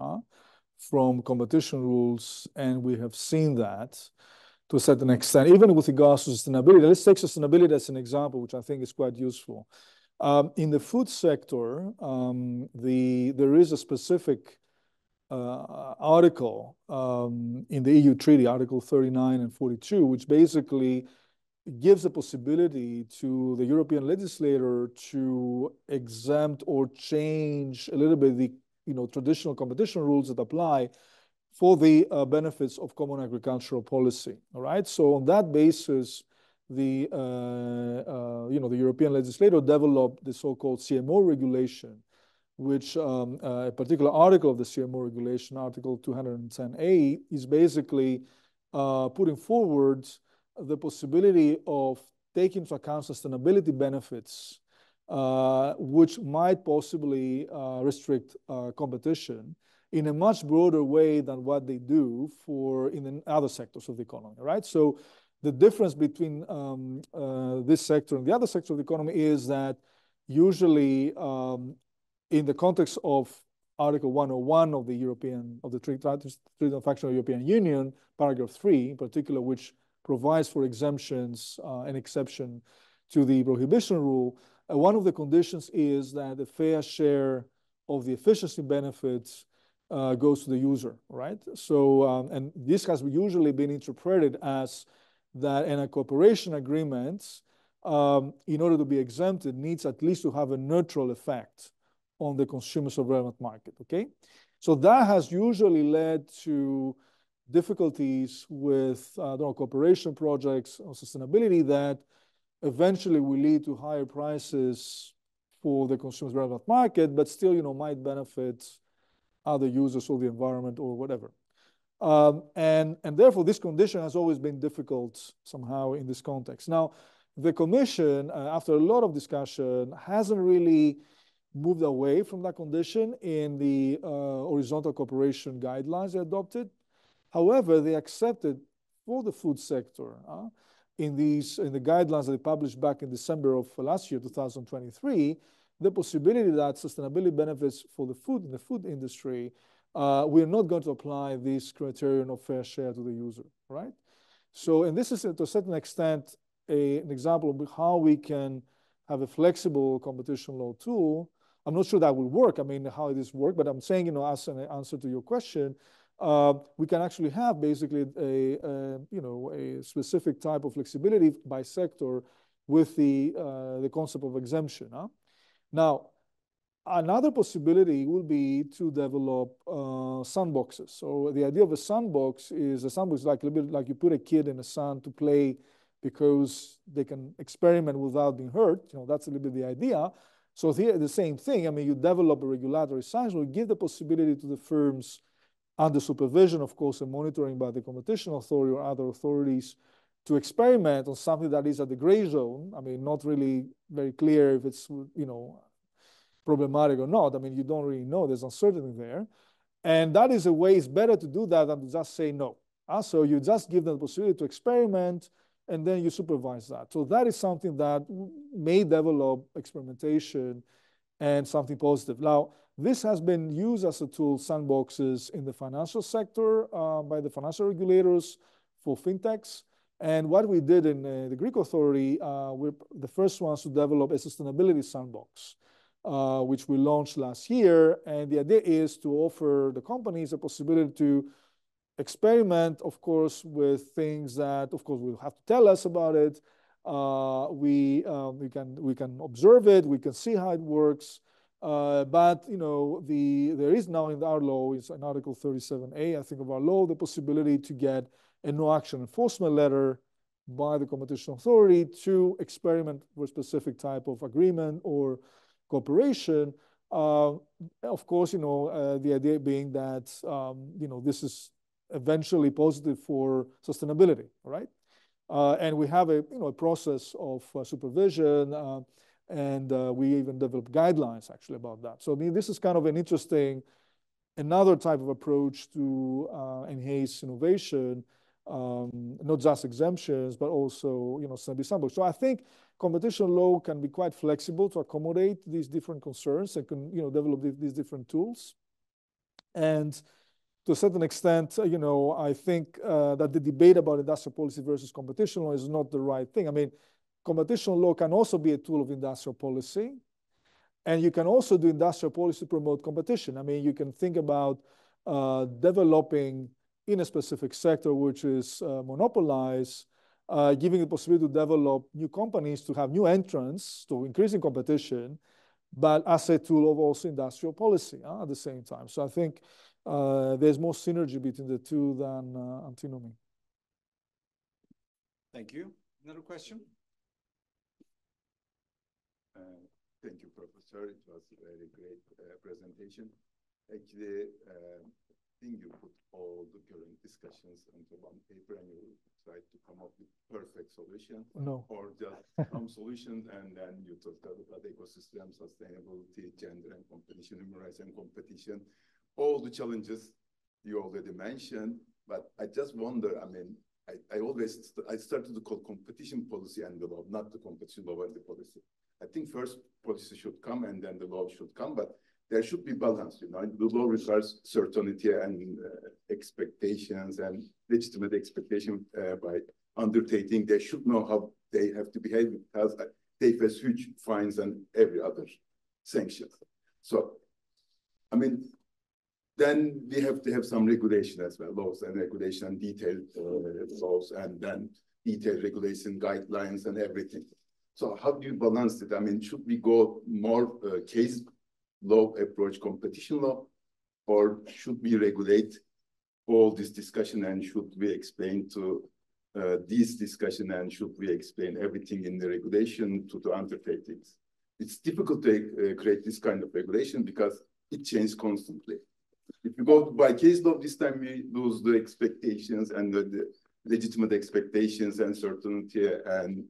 from competition rules, and we have seen that to a certain extent, even with regards to sustainability. Let's take sustainability as an example, which I think is quite useful. In the food sector, there is a specific article in the EU Treaty, Article 39 and 42, which basically gives the possibility to the European legislator to exempt or change a little bit the traditional competition rules that apply for the benefits of common agricultural policy. All right. So on that basis, the European legislator developed the so-called CMO regulation, which a particular article of the CMO regulation, Article 210A, is basically putting forward the possibility of taking into account sustainability benefits, which might possibly restrict competition in a much broader way than what they do in the other sectors of the economy, right? So the difference between this sector and the other sector of the economy is that usually in the context of Article 101 of the Treaty on Function of the European Union, paragraph 3 in particular, which provides for exemptions and exception to the prohibition rule, one of the conditions is that a fair share of the efficiency benefits goes to the user, right? So, and this has usually been interpreted as that in a cooperation agreement, in order to be exempted, needs at least to have a neutral effect on the consumers of relevant market, okay? So that has usually led to difficulties with cooperation projects on sustainability that eventually will lead to higher prices for the consumers' relevant market, but still, might benefit other users or the environment or whatever. And therefore, this condition has always been difficult somehow in this context. Now, the Commission, after a lot of discussion, hasn't really moved away from that condition in the horizontal cooperation guidelines they adopted. However, they accepted for the food sector in the guidelines that they published back in December of last year, 2023, the possibility that sustainability benefits for the food industry, we're not going to apply this criterion of fair share to the user, right? So, and this is to a certain extent an example of how we can have a flexible competition law tool. I'm not sure that will work. I mean, how this works, but I'm saying, as an answer to your question, we can actually have basically a specific type of flexibility by sector with the concept of exemption. Now, another possibility will be to develop sandboxes. So the idea of a sandbox is like a little bit like you put a kid in the sun to play because they can experiment without being hurt. That's a little bit the idea. So here, the same thing. I mean, you develop a regulatory science, will give the possibility to the firms under supervision, of course, and monitoring by the competition authority or other authorities to experiment on something that is at the gray zone. I mean, not really very clear if it's, problematic or not. I mean, you don't really know. There's uncertainty there. And that is a way, it's better to do that than to just say no. So you just give them the possibility to experiment, and then you supervise that. So that is something that may develop experimentation and something positive. Now, this has been used as a tool, sandboxes, in the financial sector by the financial regulators for fintechs. And what we did in the Greek authority, we're the first ones to develop a sustainability sandbox, which we launched last year. And the idea is to offer the companies a possibility to experiment, of course, with things that, of course, will have to tell us about it. We can observe it. We can see how it works. But there is now in our law, it's in Article 37A, I think, of our law, the possibility to get a no action enforcement letter by the competition authority to experiment with a specific type of agreement or cooperation. Of course, the idea being that this is eventually positive for sustainability, right? And we have a process of supervision, and we even develop guidelines actually about that. So I mean, this is kind of an interesting, another type of approach to enhance innovation, not just exemptions, but also sustainability sandbox. So I think competition law can be quite flexible to accommodate these different concerns and can develop these different tools. And to a certain extent, I think that the debate about industrial policy versus competition law is not the right thing. I mean, competition law can also be a tool of industrial policy, and you can also do industrial policy to promote competition. I mean, you can think about developing in a specific sector which is monopolized, giving the possibility to develop new companies, to have new entrants, to increasing competition, but as a tool of also industrial policy at the same time. So I think there's more synergy between the two than antinomy.
Thank you. Another question?
Thank you, Professor. It was a very great presentation. Actually, I think you put all the current discussions into one paper and you tried to come up with perfect solution.
No.
Or just some solutions, and then you talked about ecosystem, sustainability, gender and competition, human rights and competition, all the challenges you already mentioned. But I just wonder, I mean, I started to call competition policy and the law, not the competition law and the policy. I think first policy should come and then the law should come, but there should be balance. The law requires certainty and expectations and legitimate expectation by undertaking. They should know how they have to behave because they face huge fines and every other sanctions. So, I mean, then we have to have some regulation as well, laws and regulation and detailed laws and then detailed regulation guidelines and everything. So how do you balance it? I mean, should we go more case law approach, competition law, or should we regulate all this discussion and should we explain to this discussion and should we explain everything in the regulation to the undertakings? It's difficult to create this kind of regulation because it changes constantly. If you go by case law, this time we lose the expectations and the legitimate expectations and certainty and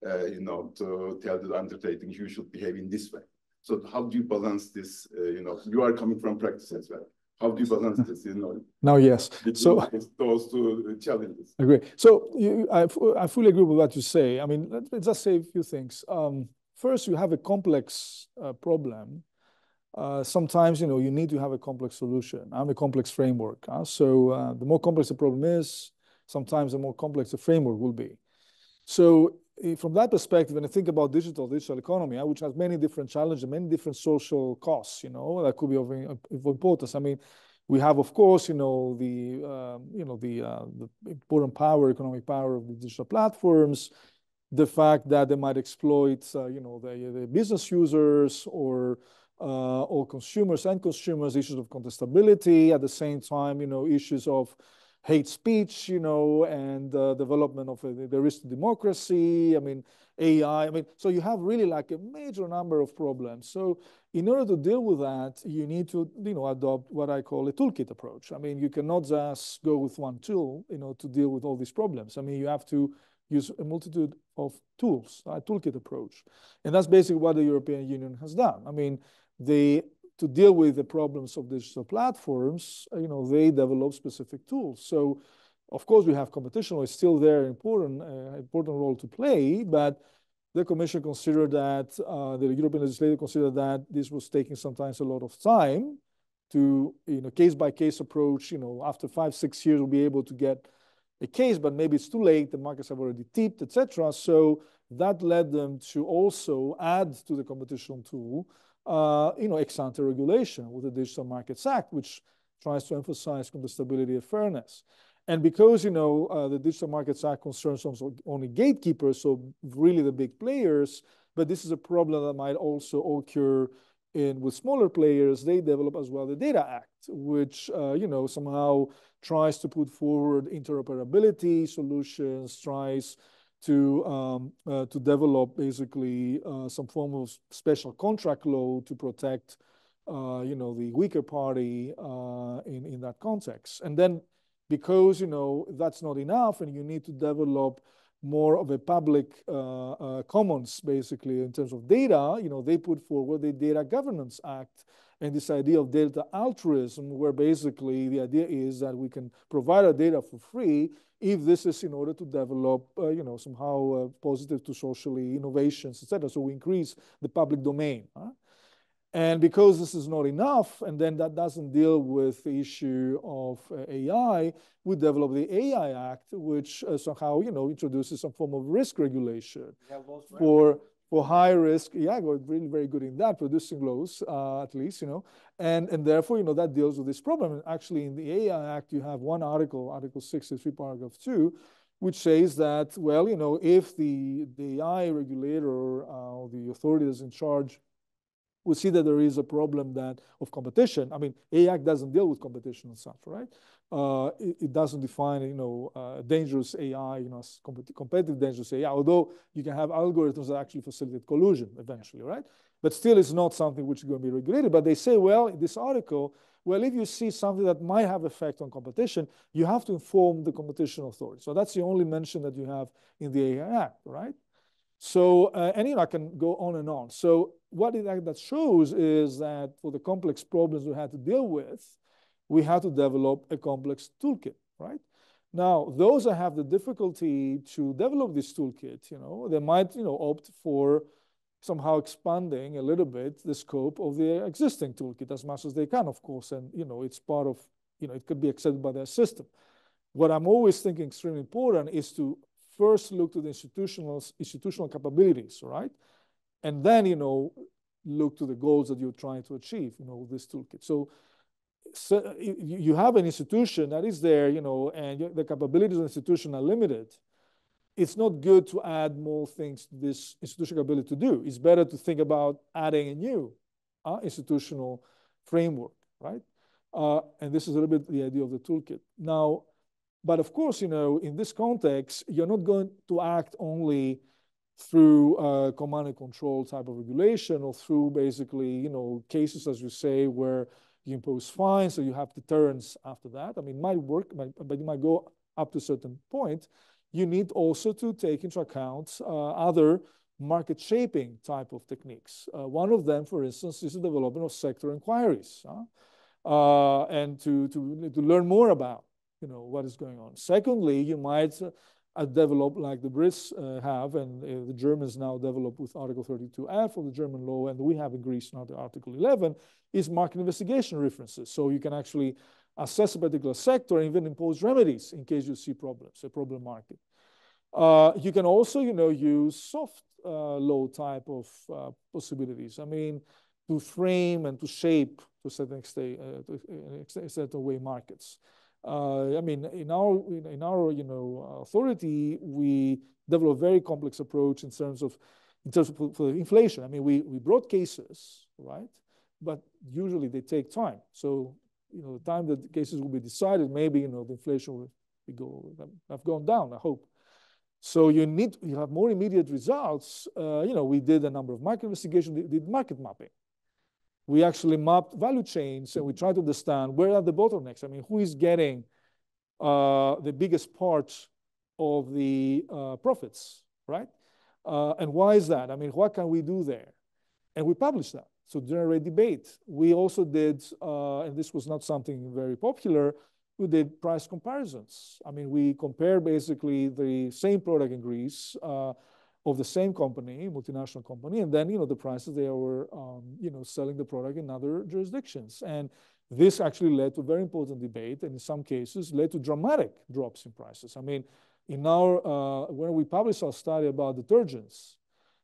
to tell the undertaking you should behave in this way. So how do you balance this? You are coming from practice as well. How do you balance this?
Now, yes. So
those two challenges.
Agree. So I fully agree with what you say. I mean, let's just say a few things. First, you have a complex problem. Sometimes you need to have a complex solution and a complex framework. So the more complex the problem is, sometimes the more complex the framework will be. So from that perspective, when I think about digital economy, which has many different challenges, many different social costs, that could be of importance. I mean, we have, of course, the important economic power of the digital platforms, the fact that they might exploit, the business users or consumers, issues of contestability, at the same time, issues of hate speech, and development of the risk to democracy. I mean, AI. I mean, so you have really like a major number of problems. So in order to deal with that, you need to, adopt what I call a toolkit approach. I mean, you cannot just go with one tool, to deal with all these problems. I mean, you have to use a multitude of tools, a toolkit approach. And that's basically what the European Union has done. I mean, to deal with the problems of digital platforms, they develop specific tools. So, of course, we have competition law. It's still there, important role to play. But the Commission considered that, the European legislator considered that this was taking sometimes a lot of time to, case-by-case approach. After 5-6 years, we'll be able to get a case, but maybe it's too late. The markets have already tipped, etc. So that led them to also add to the competition tool ex-ante regulation with the Digital Markets Act, which tries to emphasize contestability and fairness. And because, the Digital Markets Act concerns only gatekeepers, so really the big players, but this is a problem that might also occur with smaller players. They develop as well the Data Act, which, somehow tries to put forward interoperability solutions, tries to develop basically some form of special contract law to protect, the weaker party in that context. And then because, that's not enough and you need to develop more of a public commons, basically, in terms of data, they put forward the Data Governance Act and this idea of data altruism, where basically the idea is that we can provide our data for free if this is in order to develop, somehow positive to socially innovations, etc. So we increase the public domain. And because this is not enough, and then that doesn't deal with the issue of AI, we develop the AI Act, which somehow, introduces some form of risk regulation for high risk. Yeah, we're really very good in that, producing laws, at least, and therefore, that deals with this problem. And actually, in the AI Act, you have one article, Article 63, Paragraph 2, which says that, well, if the AI regulator or the authority that's in charge we see that there is a problem of competition. I mean, AI doesn't deal with competition and such, right? It doesn't define, dangerous AI, competitive dangerous AI, although you can have algorithms that actually facilitate collusion eventually, right? But still, it's not something which is going to be regulated. But they say, well, in this article, well, if you see something that might have effect on competition, you have to inform the competition authority. So that's the only mention that you have in the AI Act, right? So, and I can go on and on. So what that shows is that for the complex problems we had to deal with, we had to develop a complex toolkit, right? Now, those that have the difficulty to develop this toolkit, they might, opt for somehow expanding a little bit the scope of the existing toolkit as much as they can, of course. And, it's part of, it could be accepted by their system. What I'm always thinking extremely important is to first look to the institutional capabilities, right? And then, look to the goals that you're trying to achieve, with this toolkit. So you have an institution that is there, and the capabilities of the institution are limited. It's not good to add more things to this institutional ability to do. It's better to think about adding a new institutional framework, right? And this is a little bit the idea of the toolkit. Now, but of course, in this context, you're not going to act only through command and control type of regulation or through basically, cases, as you say, where you impose fines, so you have deterrence after that. I mean, it might work, but you might go up to a certain point. You need also to take into account other market shaping type of techniques. One of them, for instance, is the development of sector inquiries, and to learn more about what is going on. Secondly, you might develop, like the Brits have, and the Germans now develop with Article 32F of the German law, and we have in Greece now the Article 11, is market investigation references. So you can actually assess a particular sector and even impose remedies in case you see problems, a problem market. You can also, use soft law type of possibilities. I mean, to frame and to shape to a certain extent, a certain way markets. I mean, in our authority, we develop a very complex approach in terms of for inflation. I mean, we brought cases, right? But usually they take time. So, the time that the cases will be decided, maybe, the inflation will have gone down, I hope. So you have more immediate results. We did a number of market investigations, did market mapping. We actually mapped value chains and we tried to understand where are the bottlenecks. I mean, who is getting the biggest part of the profits, right? And why is that? I mean, what can we do there? And we published that. So generate debate. We also did, and this was not something very popular, we did price comparisons. I mean, we compared basically the same product in Greece of the same company, multinational company, and then, the prices they were, selling the product in other jurisdictions. And this actually led to a very important debate, and in some cases led to dramatic drops in prices. I mean, when we published our study about detergents,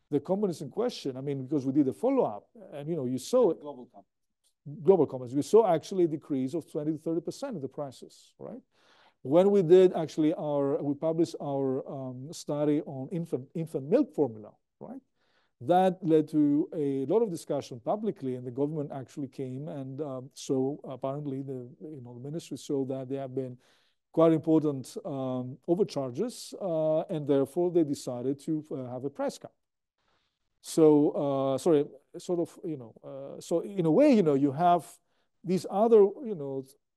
the companies in question, I mean, because we did a follow-up, and, you saw it. global commodities, we saw actually a decrease of 20 to 30% in the prices, right? When we did actually we published our study on infant milk formula, right? That led to a lot of discussion publicly, and the government actually came and so apparently the ministry saw that there have been quite important overcharges, and therefore they decided to have a price cap. So so in a way, you have these other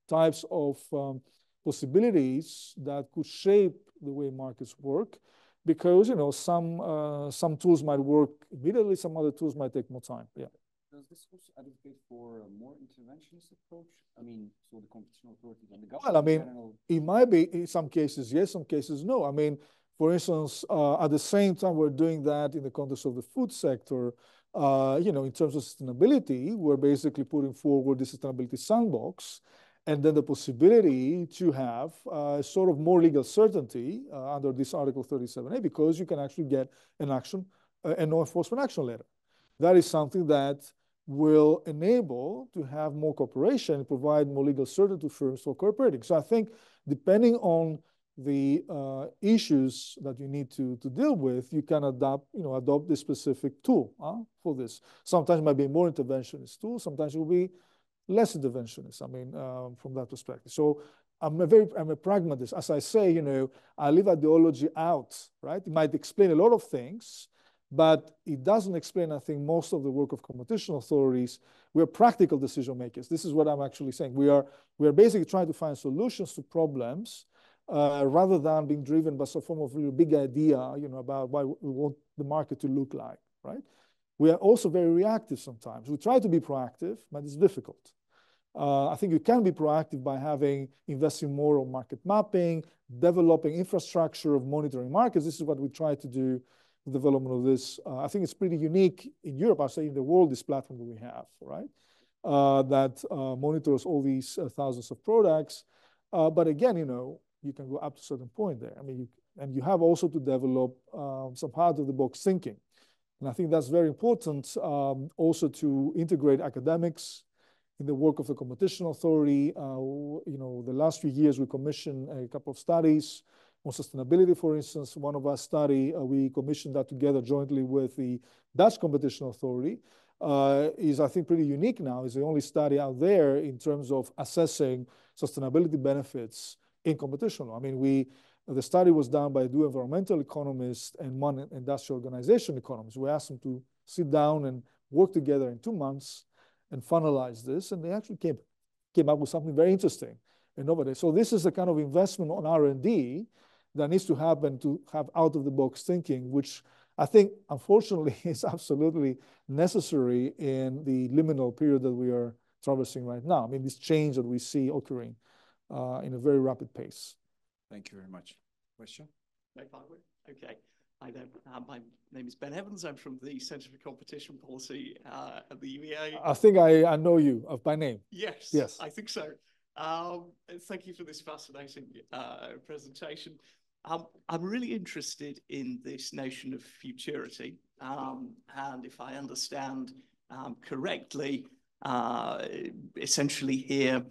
types of possibilities that could shape the way markets work, because some tools might work immediately, some other tools might take more time. Yeah.
Does this also advocate for a more interventionist approach? I mean, so the competition authorities and the government.
Well, I mean, it might be in some cases yes, some cases no. I mean, for instance, at the same time we're doing that in the context of the food sector, in terms of sustainability, we're basically putting forward the sustainability sandbox, and then the possibility to have sort of more legal certainty under this Article 37A, because you can actually get an action, a no enforcement action letter. That is something that will enable to have more cooperation and provide more legal certainty to firms for cooperating. So I think depending on the issues that you need to deal with, you can adopt this specific tool for this. Sometimes it might be a more interventionist tool, sometimes it will be less interventionist, I mean, from that perspective. So I'm a pragmatist. As I say, I leave ideology out, right? It might explain a lot of things, but it doesn't explain, I think, most of the work of competition authorities. We're practical decision makers. This is what I'm actually saying. We are basically trying to find solutions to problems rather than being driven by some form of really big idea, about what we want the market to look like, right? We are also very reactive sometimes. We try to be proactive, but it's difficult. I think you can be proactive by investing more on market mapping, developing infrastructure of monitoring markets. This is what we try to do, the development of this. I think it's pretty unique in Europe, I'll say in the world, this platform that we have, right? That monitors all these thousands of products. But again, you can go up to a certain point there. I mean, and you have also to develop some out-of-the-box thinking. And I think that's very important also to integrate academics in the work of the competition authority. The last few years, we commissioned a couple of studies on sustainability, for instance. One of our study, we commissioned that together jointly with the Dutch competition authority, is I think pretty unique now. It's the only study out there in terms of assessing sustainability benefits in competition law. I mean, the study was done by two environmental economists and one industrial organization economist. We asked them to sit down and work together in 2 months and finalize this, and they actually came up with something very interesting and innovative. So this is the kind of investment on R&D that needs to happen to have out-of-the-box thinking, which I think, unfortunately, is absolutely necessary in the liminal period that we are traversing right now. I mean, this change that we see occurring in a very rapid pace.
Thank you very much. Question?
Okay. Hi there. My name is Ben Evans. I'm from the Centre for Competition Policy at the UEA.
I think I know you by name.
Yes.
Yes.
I think so. Thank you for this fascinating presentation. I'm really interested in this notion of futurity. And if I understand correctly, essentially here,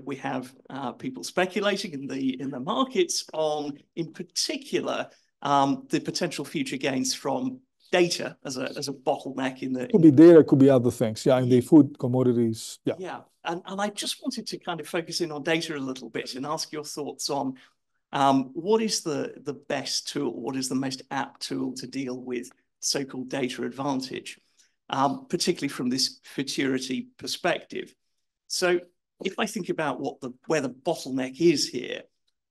we have people speculating in the markets on, in particular, the potential future gains from data as a bottleneck in the...
It could be data, it could be other things, in the food commodities,
Yeah, and I just wanted to kind of focus in on data a little bit and ask your thoughts on what is the best tool, what is the most apt tool to deal with so-called data advantage, particularly from this futurity perspective. So if I think about where the bottleneck is here,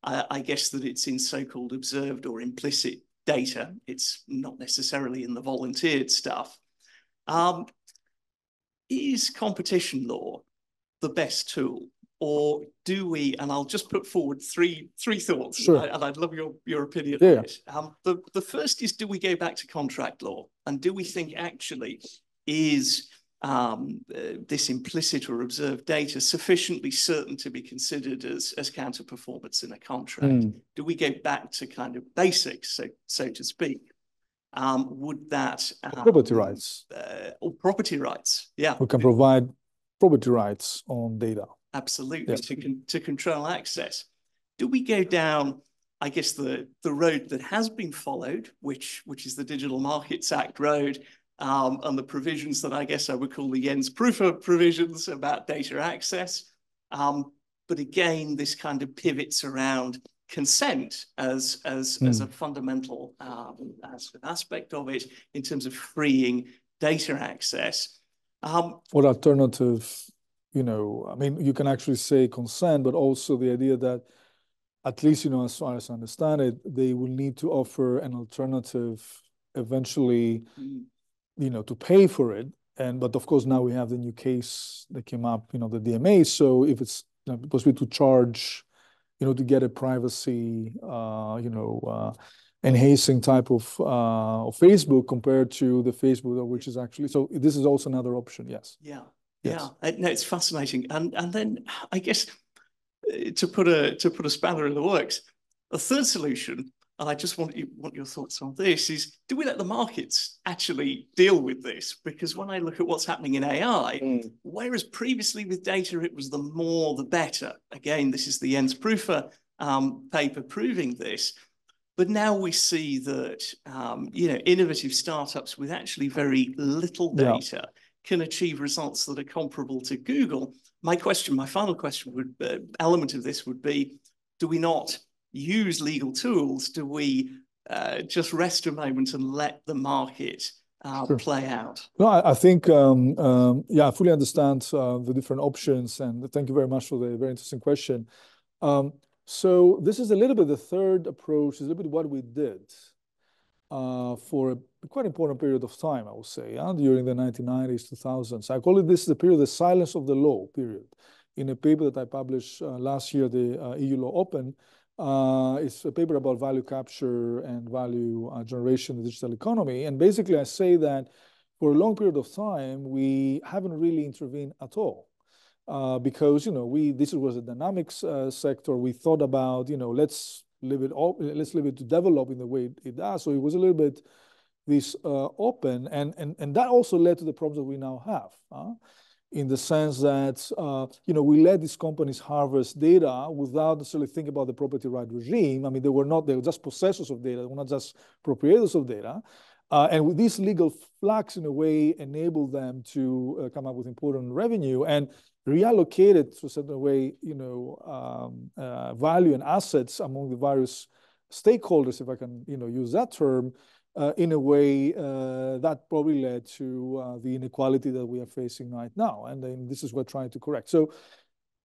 I guess that it's in so-called observed or implicit data. It's not necessarily in the volunteered stuff. Is competition law the best tool? Or do we, and I'll just put forward three thoughts,
sure.
And I'd love your opinion
on
it. The first is, do we go back to contract law? And do we think actually is this implicit or observed data sufficiently certain to be considered as counter-performance in a contract? Do we go back to kind of basics, so to speak? Would that...
property rights.
Or property rights, yeah.
We can provide property rights on data.
Absolutely, to control access. Do we go down, I guess, the road that has been followed, which is the Digital Markets Act road, and the provisions that I guess I would call the Jens Prufer provisions about data access? But again, this kind of pivots around consent as a fundamental aspect of it in terms of freeing data access.
Or alternative, you know, I mean, you can actually say consent, but also the idea that, at least, you know, as far as I understand it, they will need to offer an alternative eventually, you know, to pay for it. But of course, now we have the new case that came up, you know, the DMA. So if it's possible to charge, you know, to get a privacy, enhancing type of Facebook compared to the Facebook, which is actually, so this is also another option. Yes.
Yeah.
Yes.
Yeah. No, it's fascinating. And then I guess to put a spanner in the works, a third solution, and I just want your thoughts on this, is do we let the markets actually deal with this? Because when I look at what's happening in AI, whereas previously with data, it was the more the better. Again, this is the Jens Prufer paper proving this. But now we see that, you know, innovative startups with actually very little data can achieve results that are comparable to Google. My final question element of this would be, do we not use legal tools? Do we just rest a moment and let the market play out?
No, I think, I fully understand the different options, and thank you very much for the very interesting question. So this is a little bit the third approach, is a little bit what we did for a quite important period of time, I would say, during the 1990s, 2000s. I call it this the period, the silence of the law period. In a paper that I published last year, the EU Law Open, it's a paper about value capture and value generation in the digital economy. And basically, I say that for a long period of time, we haven't really intervened at all. Because, you know, this was a dynamics sector. We thought about, you know, let's leave it to develop in the way it does. So it was a little bit this open, and that also led to the problems that we now have, in the sense that, you know, we let these companies harvest data without necessarily thinking about the property right regime. I mean, they were just possessors of data. They were not just proprietors of data. And with these legal flags, in a way, enabled them to come up with important revenue and reallocate it to a certain way, you know, value and assets among the various stakeholders, if I can, you know, use that term, in a way that probably led to the inequality that we are facing right now. And then this is what we're trying to correct. So,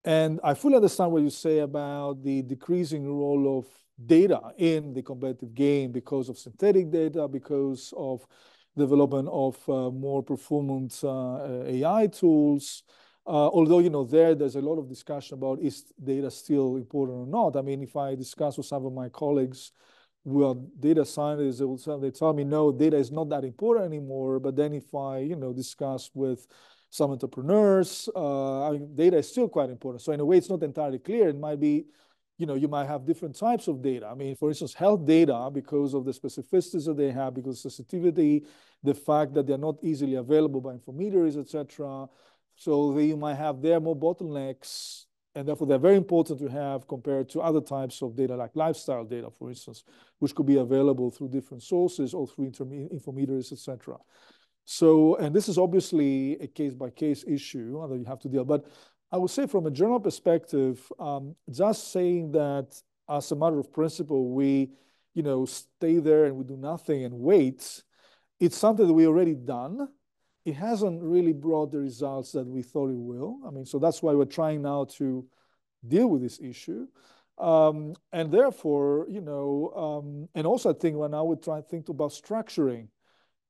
and I fully understand what you say about the decreasing role of data in the competitive game because of synthetic data, because of development of more performant AI tools. Although, you know, there's a lot of discussion about is data still important or not. I mean, if I discuss with some of my colleagues who are data scientists, they tell me, no, data is not that important anymore. But then if I, you know, discuss with some entrepreneurs, data is still quite important. So in a way, it's not entirely clear. It might be, you know, you might have different types of data. I mean, for instance, health data, because of the specificities that they have, because of sensitivity, the fact that they're not easily available by intermediaries, etc. So you might have there more bottlenecks, and therefore they're very important to have compared to other types of data, like lifestyle data, for instance, which could be available through different sources or through intermediaries, etc. So, and this is obviously a case-by-case issue that you have to deal. But I would say from a general perspective, just saying that as a matter of principle, we, you know, stay there and we do nothing and wait, it's something that we already done. It hasn't really brought the results that we thought it will. I mean, so that's why we're trying now to deal with this issue. And therefore, you know, and also I think when I would try and think about structuring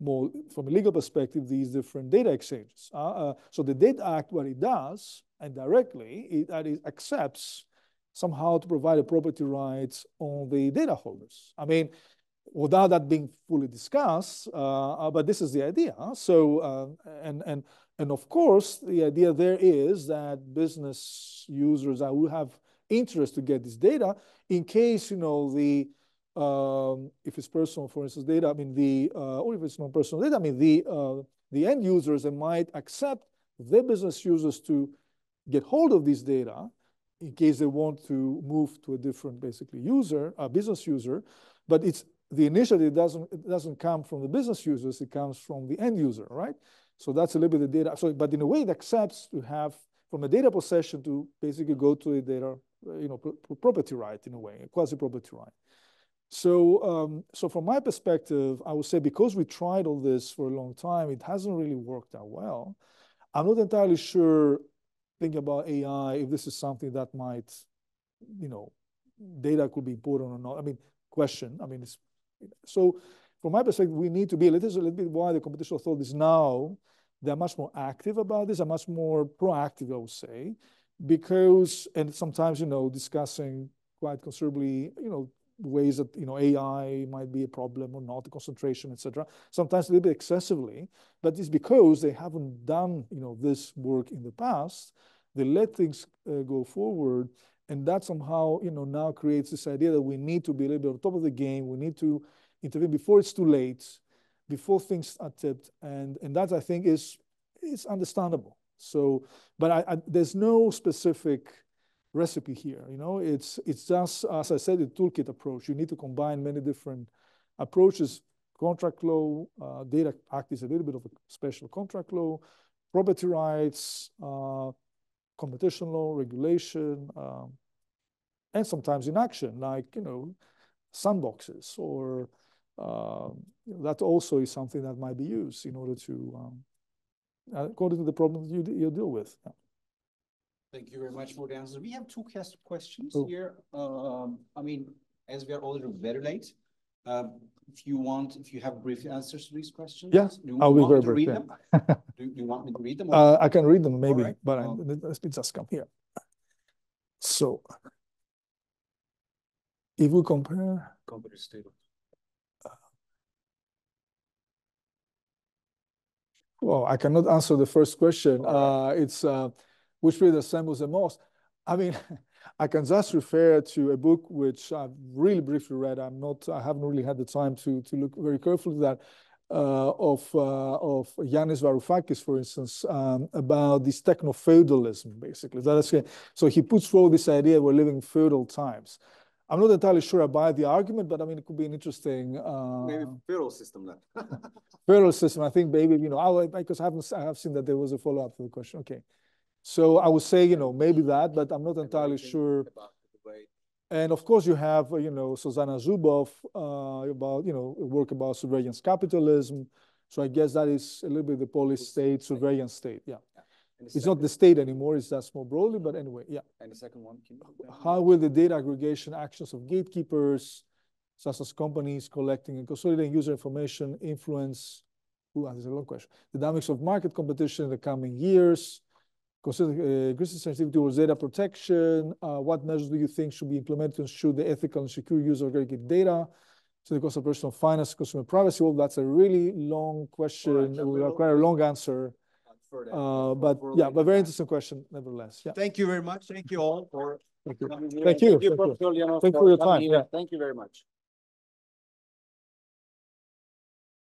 more from a legal perspective, these different data exchanges. So the Data Act, what it does, and directly, it accepts somehow to provide a property rights on the data holders. I mean, without that being fully discussed, but this is the idea. So, and of course, the idea there is that business users will have interest to get this data in case, you know, if it's personal, for instance, data, I mean, or if it's non-personal data, I mean, the end users, they might accept their business users to get hold of this data in case they want to move to a different, basically, user, a business user. But it's the initiative doesn't come from the business users, it comes from the end user, right? So that's a little bit of data. So, but in a way, it accepts to have from a data possession to basically go to a data, property right in a way, a quasi-property right. So, so from my perspective, I would say because we tried all this for a long time, it hasn't really worked out well. I'm not entirely sure, thinking about AI, if this is something that might, data could be important or not. I mean, question. I mean, so from my perspective, we need to be, this is a little bit why the competition authorities now, they're much more active about this, are much more proactive, I would say, because, and sometimes, discussing quite considerably, ways that, AI might be a problem or not, the concentration, etc. Sometimes a little bit excessively, but it's because they haven't done, this work in the past. They let things go forward, and that somehow, now creates this idea that we need to be a little bit on top of the game. We need to intervene before it's too late, before things are tipped, and that, I think, is understandable. So, but there's no specific recipe here. It's just, as I said, a toolkit approach. You need to combine many different approaches. Contract law, data act is a little bit of a special contract law, property rights, competition law, regulation, and sometimes in action, like, sandboxes, or that also is something that might be used in order to, according to the problem that you deal with. Yeah.
Thank you very much for the answers. We have two questions here. I mean, as we are already very late, if you have brief answers to these questions,
I'll be very brief.
Them? Do you want me to read them?
I can read them maybe,
right.
but let's just come here. So, if we compare
state of.
Well, I cannot answer the first question. It's which really resembles the most. I mean, I can just refer to a book which I've really briefly read. I haven't really had the time to look very carefully at that, of Ioannis Lianos, for instance, about this techno-feudalism, basically. So he puts forward this idea we're living in feudal times. I'm not entirely sure I buy the argument, but I mean, it could be an interesting...
maybe feudal system then.
Feudal system, I think maybe, because I have seen that there was a follow-up to the question. Okay. So I would say, maybe that, but I'm not entirely sure. And of course, you have, Susanna Zuboff, about, a work about surveillance capitalism. So I guess that is a little bit the police state, surveillance state. Yeah. It's not the state anymore, it's just more broadly, but anyway, yeah.
And the second one,
how will the data aggregation actions of gatekeepers, such as companies collecting and consolidating user information, influence, that's a long question, the dynamics of market competition in the coming years, consider increasing sensitivity towards data protection, what measures do you think should be implemented to ensure the ethical and secure use of aggregated data, so the cost of personal finance, consumer privacy? Well, that's a really long question. It will require a long answer. But very interesting question, nevertheless. Yeah.
Thank you very much. Thank you all for
coming here. Thank you. Thank you for your time.
Thank you very much.